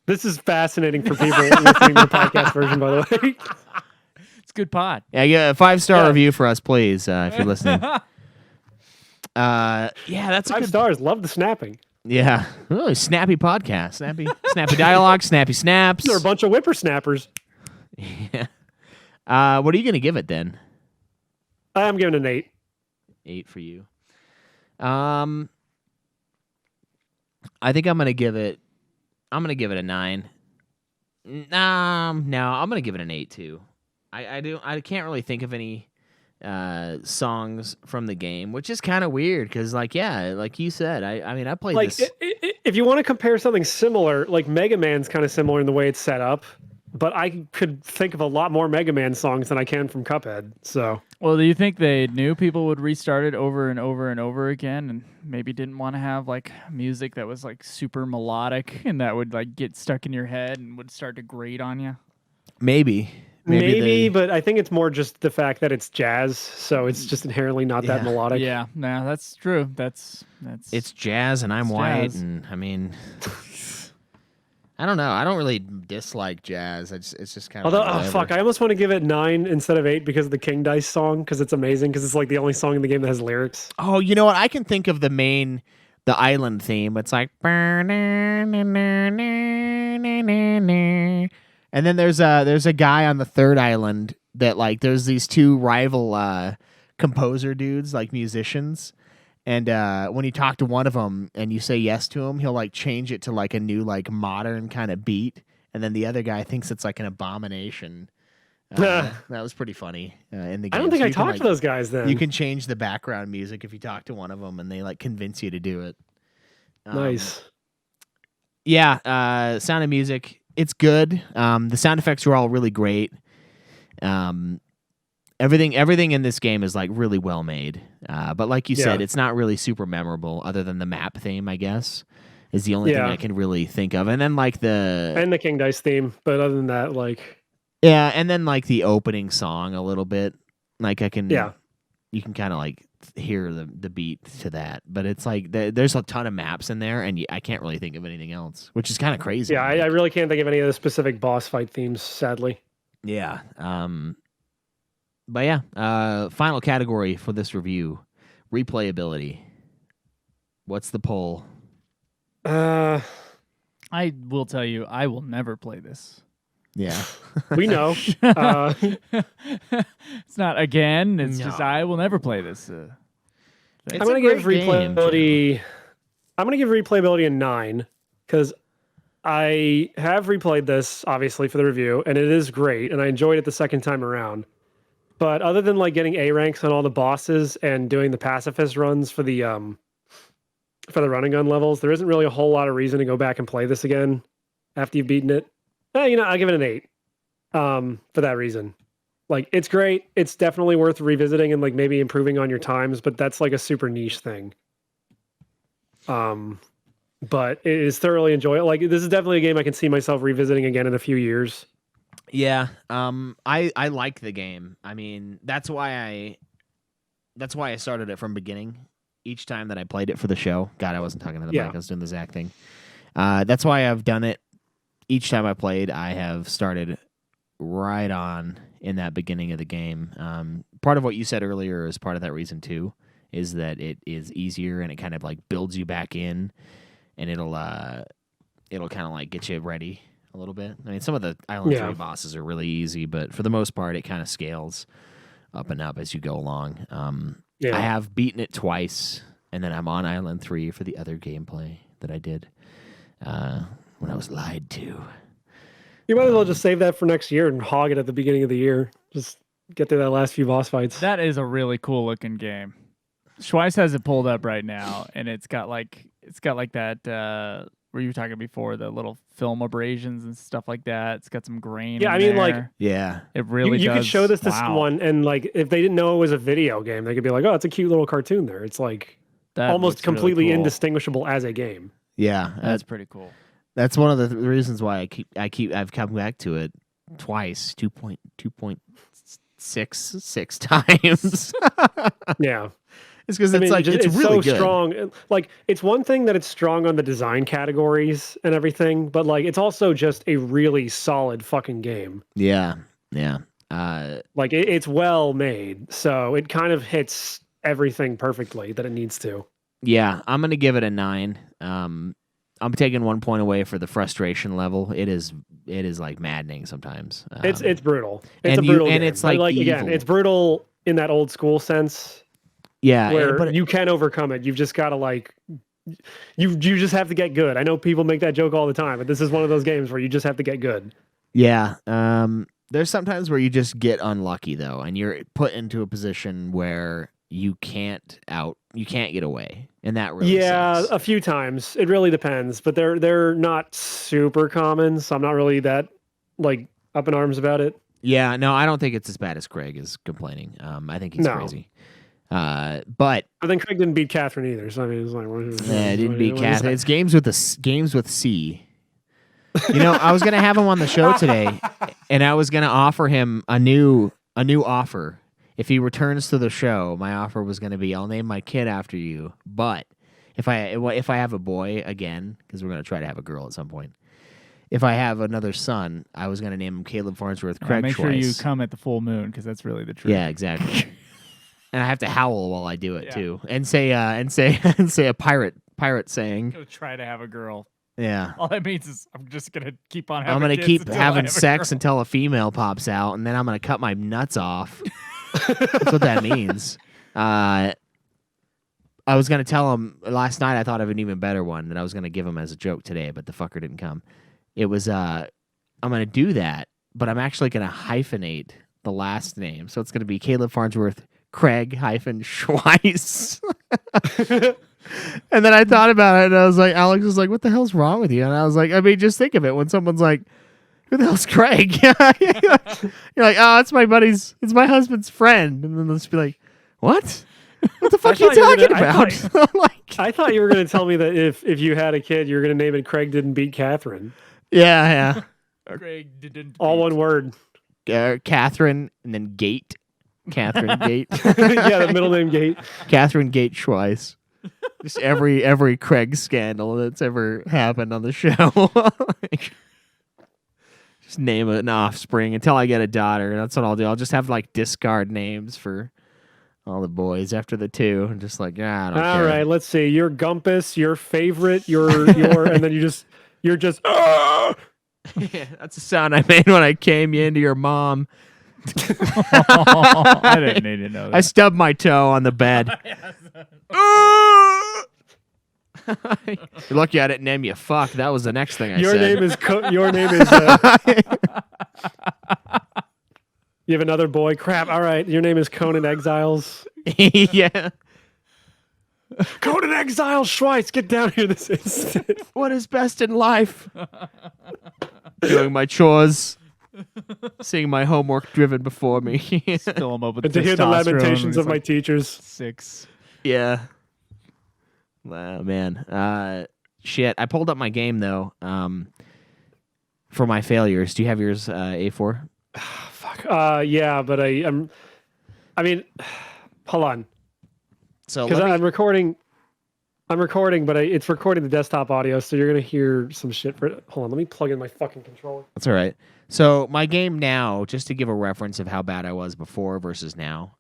This is fascinating for people listening to the podcast version, by the way. It's good pod. Yeah, get a 5-star Yeah. review for us, please, if you're listening. Yeah, that's a 5 good. stars. Love the snapping. Yeah, really snappy podcast, snappy dialogue, snappy snaps. They're a bunch of whippersnappers. Yeah. What are you gonna give it then? I'm giving it an 8. 8 for you. I think I'm gonna give it a 9. No, I'm gonna give it an 8 too. I can't really think of any songs from the game, which is kind of weird because, like, yeah, like you said, I mean, I played Like, this. if you want to compare something similar, like Mega Man's kind of similar in the way it's set up, but I could think of a lot more Mega Man songs than I can from Cuphead. So, Well, do you think they knew people would restart it over and over and over again, and maybe didn't want to have like music that was like super melodic and that would like get stuck in your head and would start to grate on you? Maybe, but I think it's more just the fact that it's jazz, so it's just inherently not that Yeah. melodic. Yeah, no, that's true. That's it's jazz and I'm It's white, jazz. and I mean, I don't know. I don't really dislike jazz. It's just kind of. Although, I almost want to give it 9 instead of 8 because of the King Dice song, because it's amazing, because it's like the only song in the game that has lyrics. Oh, you know what? I can think of the island theme. It's like, and then there's a guy on the third island that, like, there's these two rival composer dudes, like musicians, and when you talk to one of them and you say yes to him, he'll like change it to like a new like modern kind of beat, and then the other guy thinks it's like an abomination. That was pretty funny in the game. I don't think So I you can, talked to like, those guys then. You can change the background music if you talk to one of them, and they like convince you to do it. Nice. Yeah, Sound of Music. It's good. The sound effects are all really great. Everything in this game is like really well made. But like you said, Yeah. it's not really super memorable, other than the map theme, I guess, is the only thing Yeah. I can really think of. And then like And the King Dice theme, but other than that, like, and then like the opening song a little bit. Like you can kind of like hear the beat to that, but it's like there's a ton of maps in there, and I can't really think of anything else, which is kind of crazy. yeah, I really can't think of any of the specific boss fight themes, sadly. Yeah. But yeah, final category for this review: replayability. What's the poll? Uh, I will tell you, I will never play this. Yeah. we know. It's not again. It's just No. I will never play this. It's I'm gonna a give great game, replayability. I'm gonna give replayability a 9 because I have replayed this obviously for the review, and it is great, and I enjoyed it the second time around. But other than like getting A ranks on all the bosses and doing the pacifist runs for the running gun levels, there isn't really a whole lot of reason to go back and play this again after you've beaten it. I'll give it an 8 for that reason. Like, it's great. It's definitely worth revisiting and like maybe improving on your times, but that's like a super niche thing. But it is thoroughly enjoyable. Like, this is definitely a game I can see myself revisiting again in a few years. Yeah. I like the game. I mean, that's why I started it from beginning. Each time that I played it for the show. God, I wasn't talking to the Yeah. mic. I was doing the Zach thing. That's why I've done it. Each time I played, I have started right on in that beginning of the game. Part of what you said earlier is part of that reason too, is that it is easier and it kind of like builds you back in, and it'll kind of like get you ready a little bit. I mean, some of the Island 3 bosses are really easy, but for the most part, it kind of scales up and up as you go along. Yeah. I have beaten it twice, and then I'm on Island 3 for the other gameplay that I did when I was lied to. You might as well just save that for next year and hog it at the beginning of the year. Just get through that last few boss fights. That is a really cool looking game. Schweiss has it pulled up right now, and it's got like that where you were talking before, the little film abrasions and stuff like that. It's got some grain. Yeah, in I mean, like, there. Yeah. It really you does. could show this to Wow. someone, and like, if they didn't know it was a video game, they could be like, "Oh, it's a cute little cartoon." There, it's like That almost looks really completely cool. indistinguishable as a game. Yeah. That's pretty cool. That's one of the reasons why I've come back to it twice, 2.66 times. Yeah, It's because I it's mean, like just- it's really so good. strong. Like, it's one thing that it's strong on the design categories and everything, but like, it's also just a really solid fucking game. Yeah, yeah. Like, it's well made, so it kind of hits everything perfectly that it needs to. Yeah, I'm gonna give it a 9. I'm taking 1 point away for the frustration level. It is like maddening sometimes. It's brutal. It's and a brutal and game. it's But, like again, evil. it's brutal in that old school sense yeah, where but you can overcome it. You've just got to like you just have to get good. I know people make that joke all the time, but this is one of those games where you just have to get good. yeah. There's sometimes where you just get unlucky though, and you're put into a position where you can't get away, and that really sucks. A few times. It really depends, but they're not super common, so I'm not really that like up in arms about it. Yeah, no, I don't think it's as bad as Craig is complaining. I think he's No. crazy. But But then Craig didn't beat Catherine either, so I mean, it's like it didn't beat Catherine. It's games with C. You know, I was gonna have him on the show today, and I was gonna offer him a new offer. If he returns to the show, my offer was gonna be, I'll name my kid after you. But if I have a boy again, because we're gonna try to have a girl at some point. If I have another son, I was gonna name him Caleb Farnsworth Craig Make sure you Schweiss. come at the full moon because that's really the truth. Yeah, exactly. And I have to howl while I do it Yeah. too, and say a pirate saying. Go try to have a girl. Yeah. All that means is I'm just gonna keep on having. I'm gonna kids keep until I having have a sex girl. until a female pops out, and then I'm gonna cut my nuts off. That's what that means. I was gonna tell him last night. I thought of an even better one that I was gonna give him as a joke today, but the fucker didn't come. It was I'm gonna do that, but I'm actually gonna hyphenate the last name, so it's gonna be Caleb Farnsworth Craig Schweiss. And then I thought about it, and I was like, Alex was like, "What the hell's wrong with you?" And I was like, I mean, just think of it when someone's like, "Who the hell's Craig?" You're like, "Oh, it's my husband's friend," and then they'll just be like, "What? What the fuck are you talking about?" Like, I thought you were going to tell me that if you had a kid, you were going to name it Craig didn't beat Catherine. yeah, Craig didn't. All beat- one word. Catherine, and then Gate, Catherine Gate, Yeah, the middle name Gate. Catherine Gate Schweiss. Just every Craig scandal that's ever happened on the show. Like, just name an offspring until I get a daughter. That's what I'll do. I'll just have like discard names for all the boys after the two, and just like, I don't All care. right, let's see. Your Gumpus, your favorite, your, and then you're just. Yeah, that's the sound I made when I came into your mom. I didn't need to know that. I stubbed my toe on the bed. You're lucky I didn't name you fuck. That was the next thing I Your said. name is. You have another boy. Crap. All right. Your name is Conan Exiles. Yeah. Conan Exiles Schweiss, get down here this instant. What is best in life? Doing my chores. Seeing my homework driven before me. Fill him up with And to hear the testosterone when lamentations he's of my like teachers. 6. Yeah. Wow, man. Shit. I pulled up my game though. For my failures. Do you have yours, A4? Fuck. Yeah, but I mean, hold on. So Because let me, I'm recording, but it's recording the desktop audio, so you're gonna hear some shit. Hold on, let me plug in my fucking controller. that's all right. So my game now, just to give a reference of how bad I was before versus now,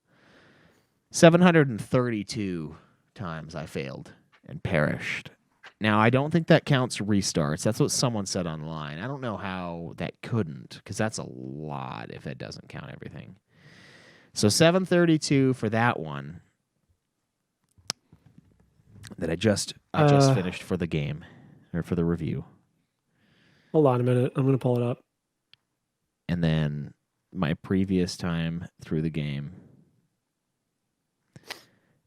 732 times I failed and perished. Now, I don't think that counts restarts. That's what someone said online. I don't know how that couldn't, because that's a lot if it doesn't count everything. So 732 for that one that I just finished for the game, or for the review. Hold on a minute, I'm gonna pull it up. And then my previous time through the game,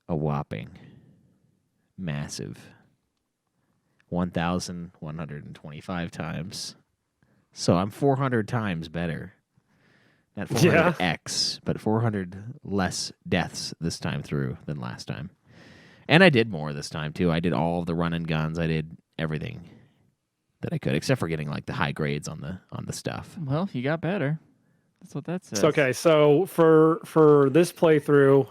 a whopping, massive 1,125 times. So I'm 400 times better. Not 400x, but 400 less deaths this time through than last time. And I did more this time, too. I did all of the run and guns. I did everything that I could, except for getting like the high grades on the stuff. Well, you got better. That's what that says. So, okay, so for this playthrough,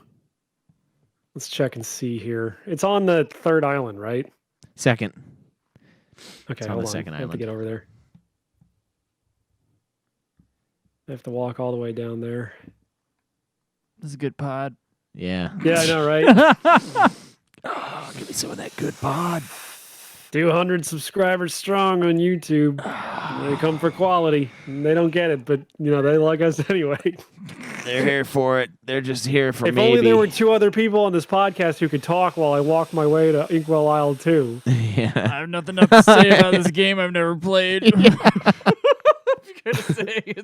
let's check and see here. It's on the third island, right? Second. Okay, on hold the on. second I have to island. get over there. I have to walk all the way down there. This is a good pod. Yeah. Yeah, I know, right? Oh, give me some of that good pod. 200 subscribers strong on YouTube. They come for quality. And they don't get it, but they like us anyway. They're here for it. They're just here for If only there were 2 other people on this podcast who could talk while I walk my way to Inkwell Isle 2. I Yeah. have nothing else to say about this game I've never played. I'm gonna say it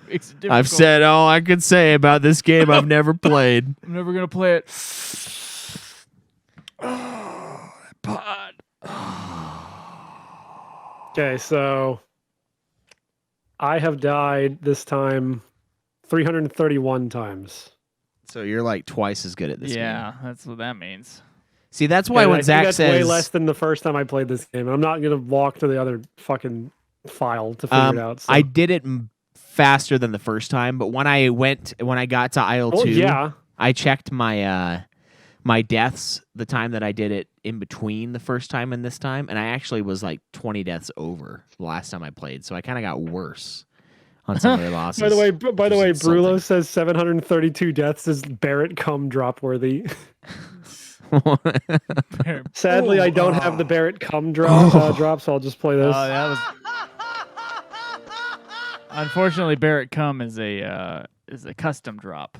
makes it difficult. I've said all I could say about this game I've never played. I'm never gonna play it. Pod. Okay, so I have died this time 331 times. So you're like twice as good at this game. Yeah, that's what that means. See, that's why And when I think Zach that's says way less than the first time I played this game. I'm not gonna walk to the other fucking file to figure it out. So. I did it faster than the first time, but when I got to aisle 2, yeah. I checked my my deaths the time that I did it in between the first time and this time, and I actually was like 20 deaths over the last time I played, so I kind of got worse on some of their losses. By the way, insulting. Brulo says 732 deaths is Barrett cum drop worthy. Sadly, I don't have the Barrett cum drop, so I'll just play this. That was. Unfortunately, Barrett Cum is a custom drop.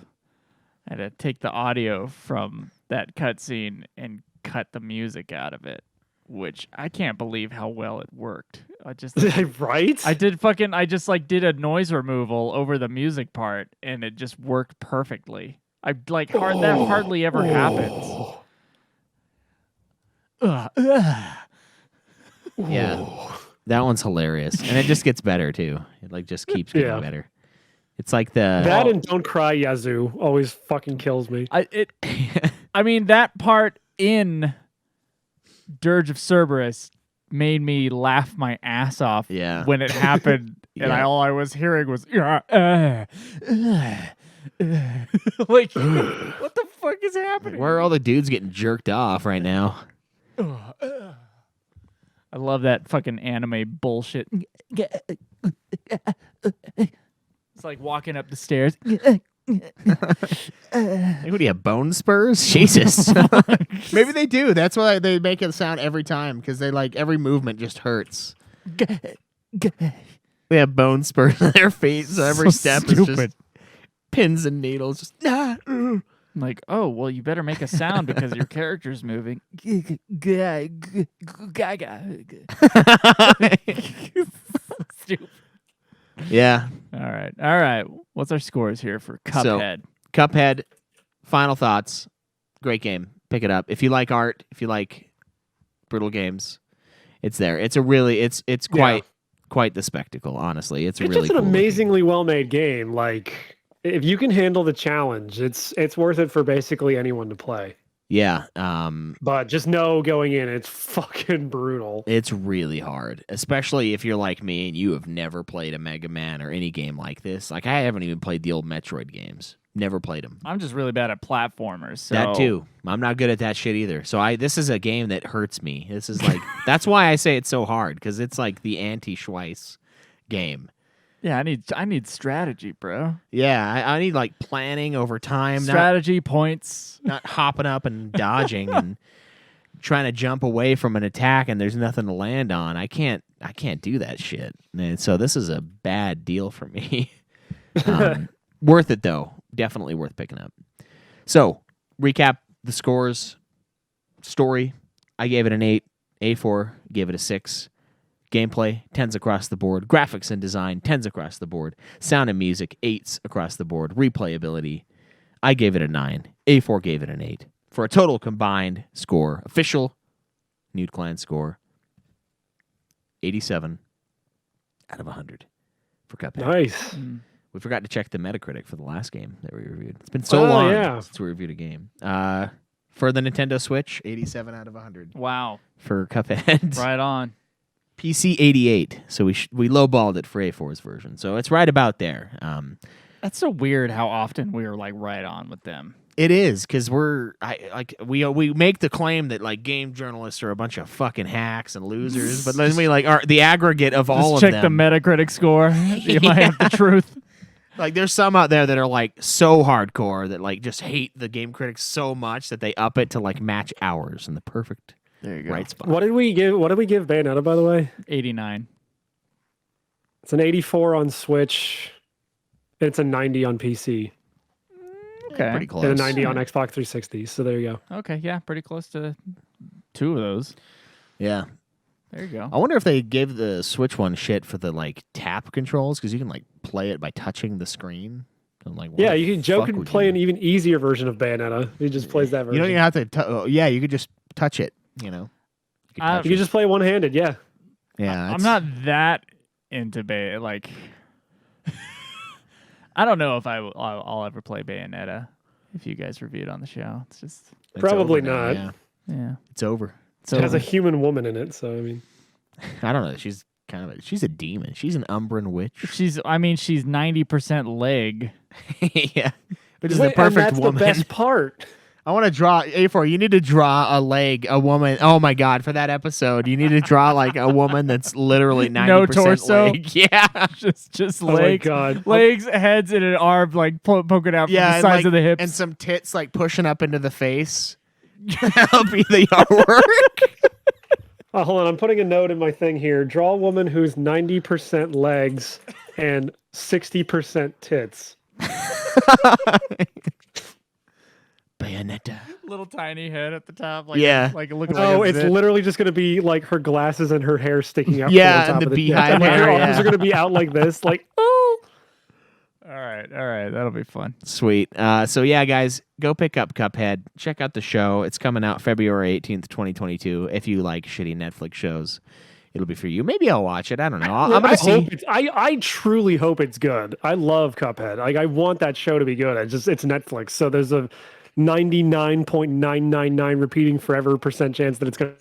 I had to take the audio from that cutscene and cut the music out of it, which I can't believe how well it worked. Right? I just did a noise removal over the music part, and it just worked perfectly. That hardly ever happens. Yeah. That one's hilarious. And it just gets better too. It like just keeps getting better. It's like that and Don't Cry Yazoo always fucking kills me. I mean, that part in Dirge of Cerberus made me laugh my ass off when it happened, and all I was hearing was like, what the fuck is happening? Where are all the dudes getting jerked off right now? I love that fucking anime bullshit. It's like walking up the stairs. Like, what do you have, bone spurs? Jesus. Maybe they do. That's why they make it sound every time, because they like every movement just hurts. They have bone spurs on their feet, so every step is just pins and needles. Just like, oh, well, you better make a sound because your character's moving. Stupid. Yeah. All right. What's our scores here for Cuphead? Cuphead, final thoughts. Great game. Pick it up. If you like art, if you like brutal games, it's there. It's quite the spectacle, honestly. It's really just an cool amazingly well-made game. Like, if you can handle the challenge, it's worth it for basically anyone to play. Yeah. But just know going in, it's fucking brutal. It's really hard, especially if you're like me and you have never played a Mega Man or any game like this. Like, I haven't even played the old Metroid games. Never played them. I'm just really bad at platformers. So. That too. I'm not good at that shit either. So this is a game that hurts me. This is like, that's why I say it's so hard, because it's like the anti-Schweiss game. Yeah, I need strategy, bro. Yeah, I need like planning over time. Strategy points. Not hopping up and dodging and trying to jump away from an attack and there's nothing to land on. I can't do that shit. And so this is a bad deal for me. Worth it though. Definitely worth picking up. So, recap the scores. Story, I gave it an 8. A4 gave it a 6. Gameplay, 10s across the board. Graphics and design, 10s across the board. Sound and music, 8s across the board. Replayability, I gave it a 9. A4 gave it an 8. For a total combined score, official Nude Clan score, 87 out of 100 for Cuphead. Nice. We forgot to check the Metacritic for the last game that we reviewed. It's been so long since we reviewed a game. For the Nintendo Switch, 87 out of 100. Wow. For Cuphead. Right on. PC 88. So we lowballed it for A4's version. So it's right about there. That's so weird how often we are like right on with them. It is, because we make the claim that like game journalists are a bunch of fucking hacks and losers, but then we like are the aggregate of all of them. Check the Metacritic score. You might have the truth. Like there's some out there that are like so hardcore that like just hate the game critics so much that they up it to like match ours, and the perfect There you go. right spot. What did we give Bayonetta, by the way? 89. It's an 84 on Switch. And it's a 90 on PC. Okay. Pretty close. And a 90 on Xbox 360. So there you go. Okay, yeah, pretty close to 2 of those. Yeah. There you go. I wonder if they gave the Switch one shit for the like tap controls because you can like play it by touching the screen. I'm like, Yeah, what Joe the fuck can would play you an do? even easier version of Bayonetta. He just plays that version. You don't even have to. Yeah, you could just touch it. You know. You could touch You can it. just play one-handed, yeah. Yeah. I'm not that into like. I don't know if I'll ever play Bayonetta if you guys review it on the show. It's just It's Probably over now, not. Yeah. yeah. It's over. So It has a human woman in it, so I mean. I don't know. She's she's a demon. She's an Umbran witch. she's 90% leg. Yeah. Which is Wait, the perfect and that's woman. the best part. I want to draw A4. You need to draw a woman. Oh my god! For that episode, you need to draw like a woman that's literally 90% No torso? leg. Yeah, just Oh my legs, god. legs, heads, and an arm like poking out from yeah, the and, sides like, of the hips. and some tits like pushing up into the face. That'll be the artwork. Oh, hold on, I'm putting a note in my thing here. Draw a woman who's 90% legs and 60% tits. Bayonetta. Little tiny head at the top. Like Yeah. like looking Oh, like a it's zit. literally just going to be like her glasses and her hair sticking out. Yeah, on top and the of beehive and, like, her hair, arms yeah. are going to be out like this. Like, oh. All right, that'll be fun. Sweet. So yeah, guys, go pick up Cuphead. Check out the show. It's coming out February 18th, 2022. If you like shitty Netflix shows, it'll be for you. Maybe I'll watch it. I don't know. I'm I gonna see. hope I truly hope it's good. I love Cuphead. Like, I want that show to be good. It's Netflix, so there's a 99.999 repeating forever % chance that it's gonna.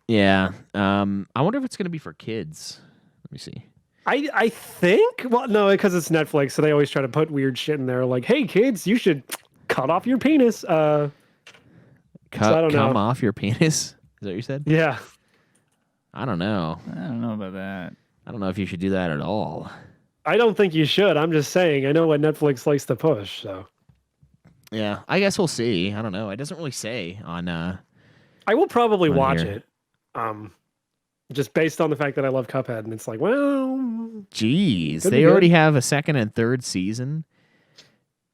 Yeah. I wonder if it's gonna be for kids. Let me see. I think. Well, no, because it's Netflix, so they always try to put weird shit in there. Like, hey kids, you should cut off your penis. I don't Come know. off your penis. Is that what you said? Yeah. I don't know. I don't know about that. I don't know if you should do that at all. I don't think you should. I'm just saying. I know what Netflix likes to push. So Yeah. I guess we'll see. I don't know. It doesn't really say on. I will probably On watch here. it. Just based on the fact that I love Cuphead, and it's like, well, Jeez, Could they be already good. have a second and third season.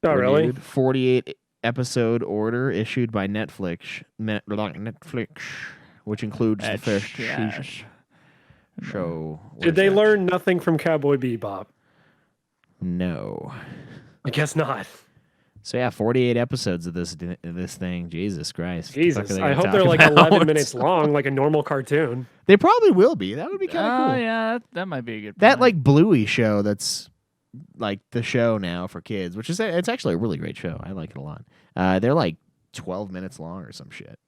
oh really? renewed. 48 episode order issued by Netflix, which includes the first Cash. show. What Did is they that? learn nothing from Cowboy Bebop? No. I guess not. So yeah, 48 episodes of this thing. Jesus Christ. What the fuck Jesus, are they I gonna hope talk they're like about? 11 minutes long, like a normal cartoon. They probably will be. That would be kind of Oh cool. yeah, that might be a good. That point. like Bluey show that's like the show now for kids, which is it's actually a really great show. I like it a lot. They're like 12 minutes long or some shit,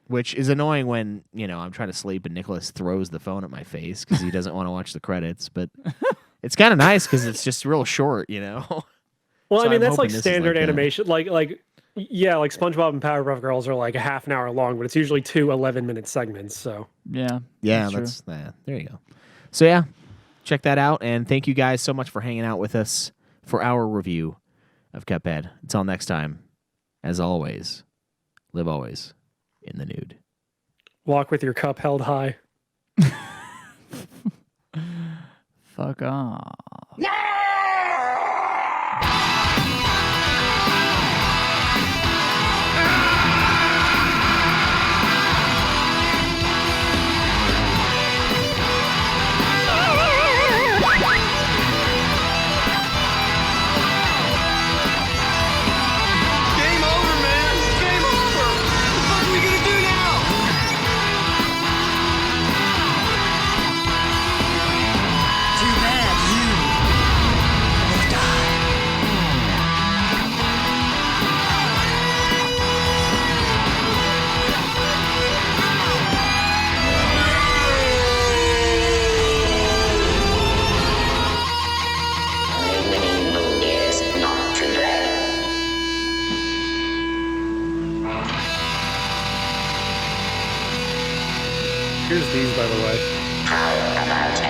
which is annoying when I'm trying to sleep and Nicholas throws the phone at my face because he doesn't want to watch the credits. But it's kind of nice because it's just real short, Well, So I mean, I'm that's hoping like this is standard like that. animation. Like SpongeBob and Powerpuff Girls are like a half an hour long, but it's usually 2 11-minute segments. So yeah, Yeah, true. that's that. There you go. So yeah, check that out, and thank you guys so much for hanging out with us for our review of Cuphead. Until next time, as always, live always in the nude. walk with your cup held high. Fuck off. Game over, man. Game over. What the fuck are we gonna do now? Too bad you will die. Here's these, by the way. How about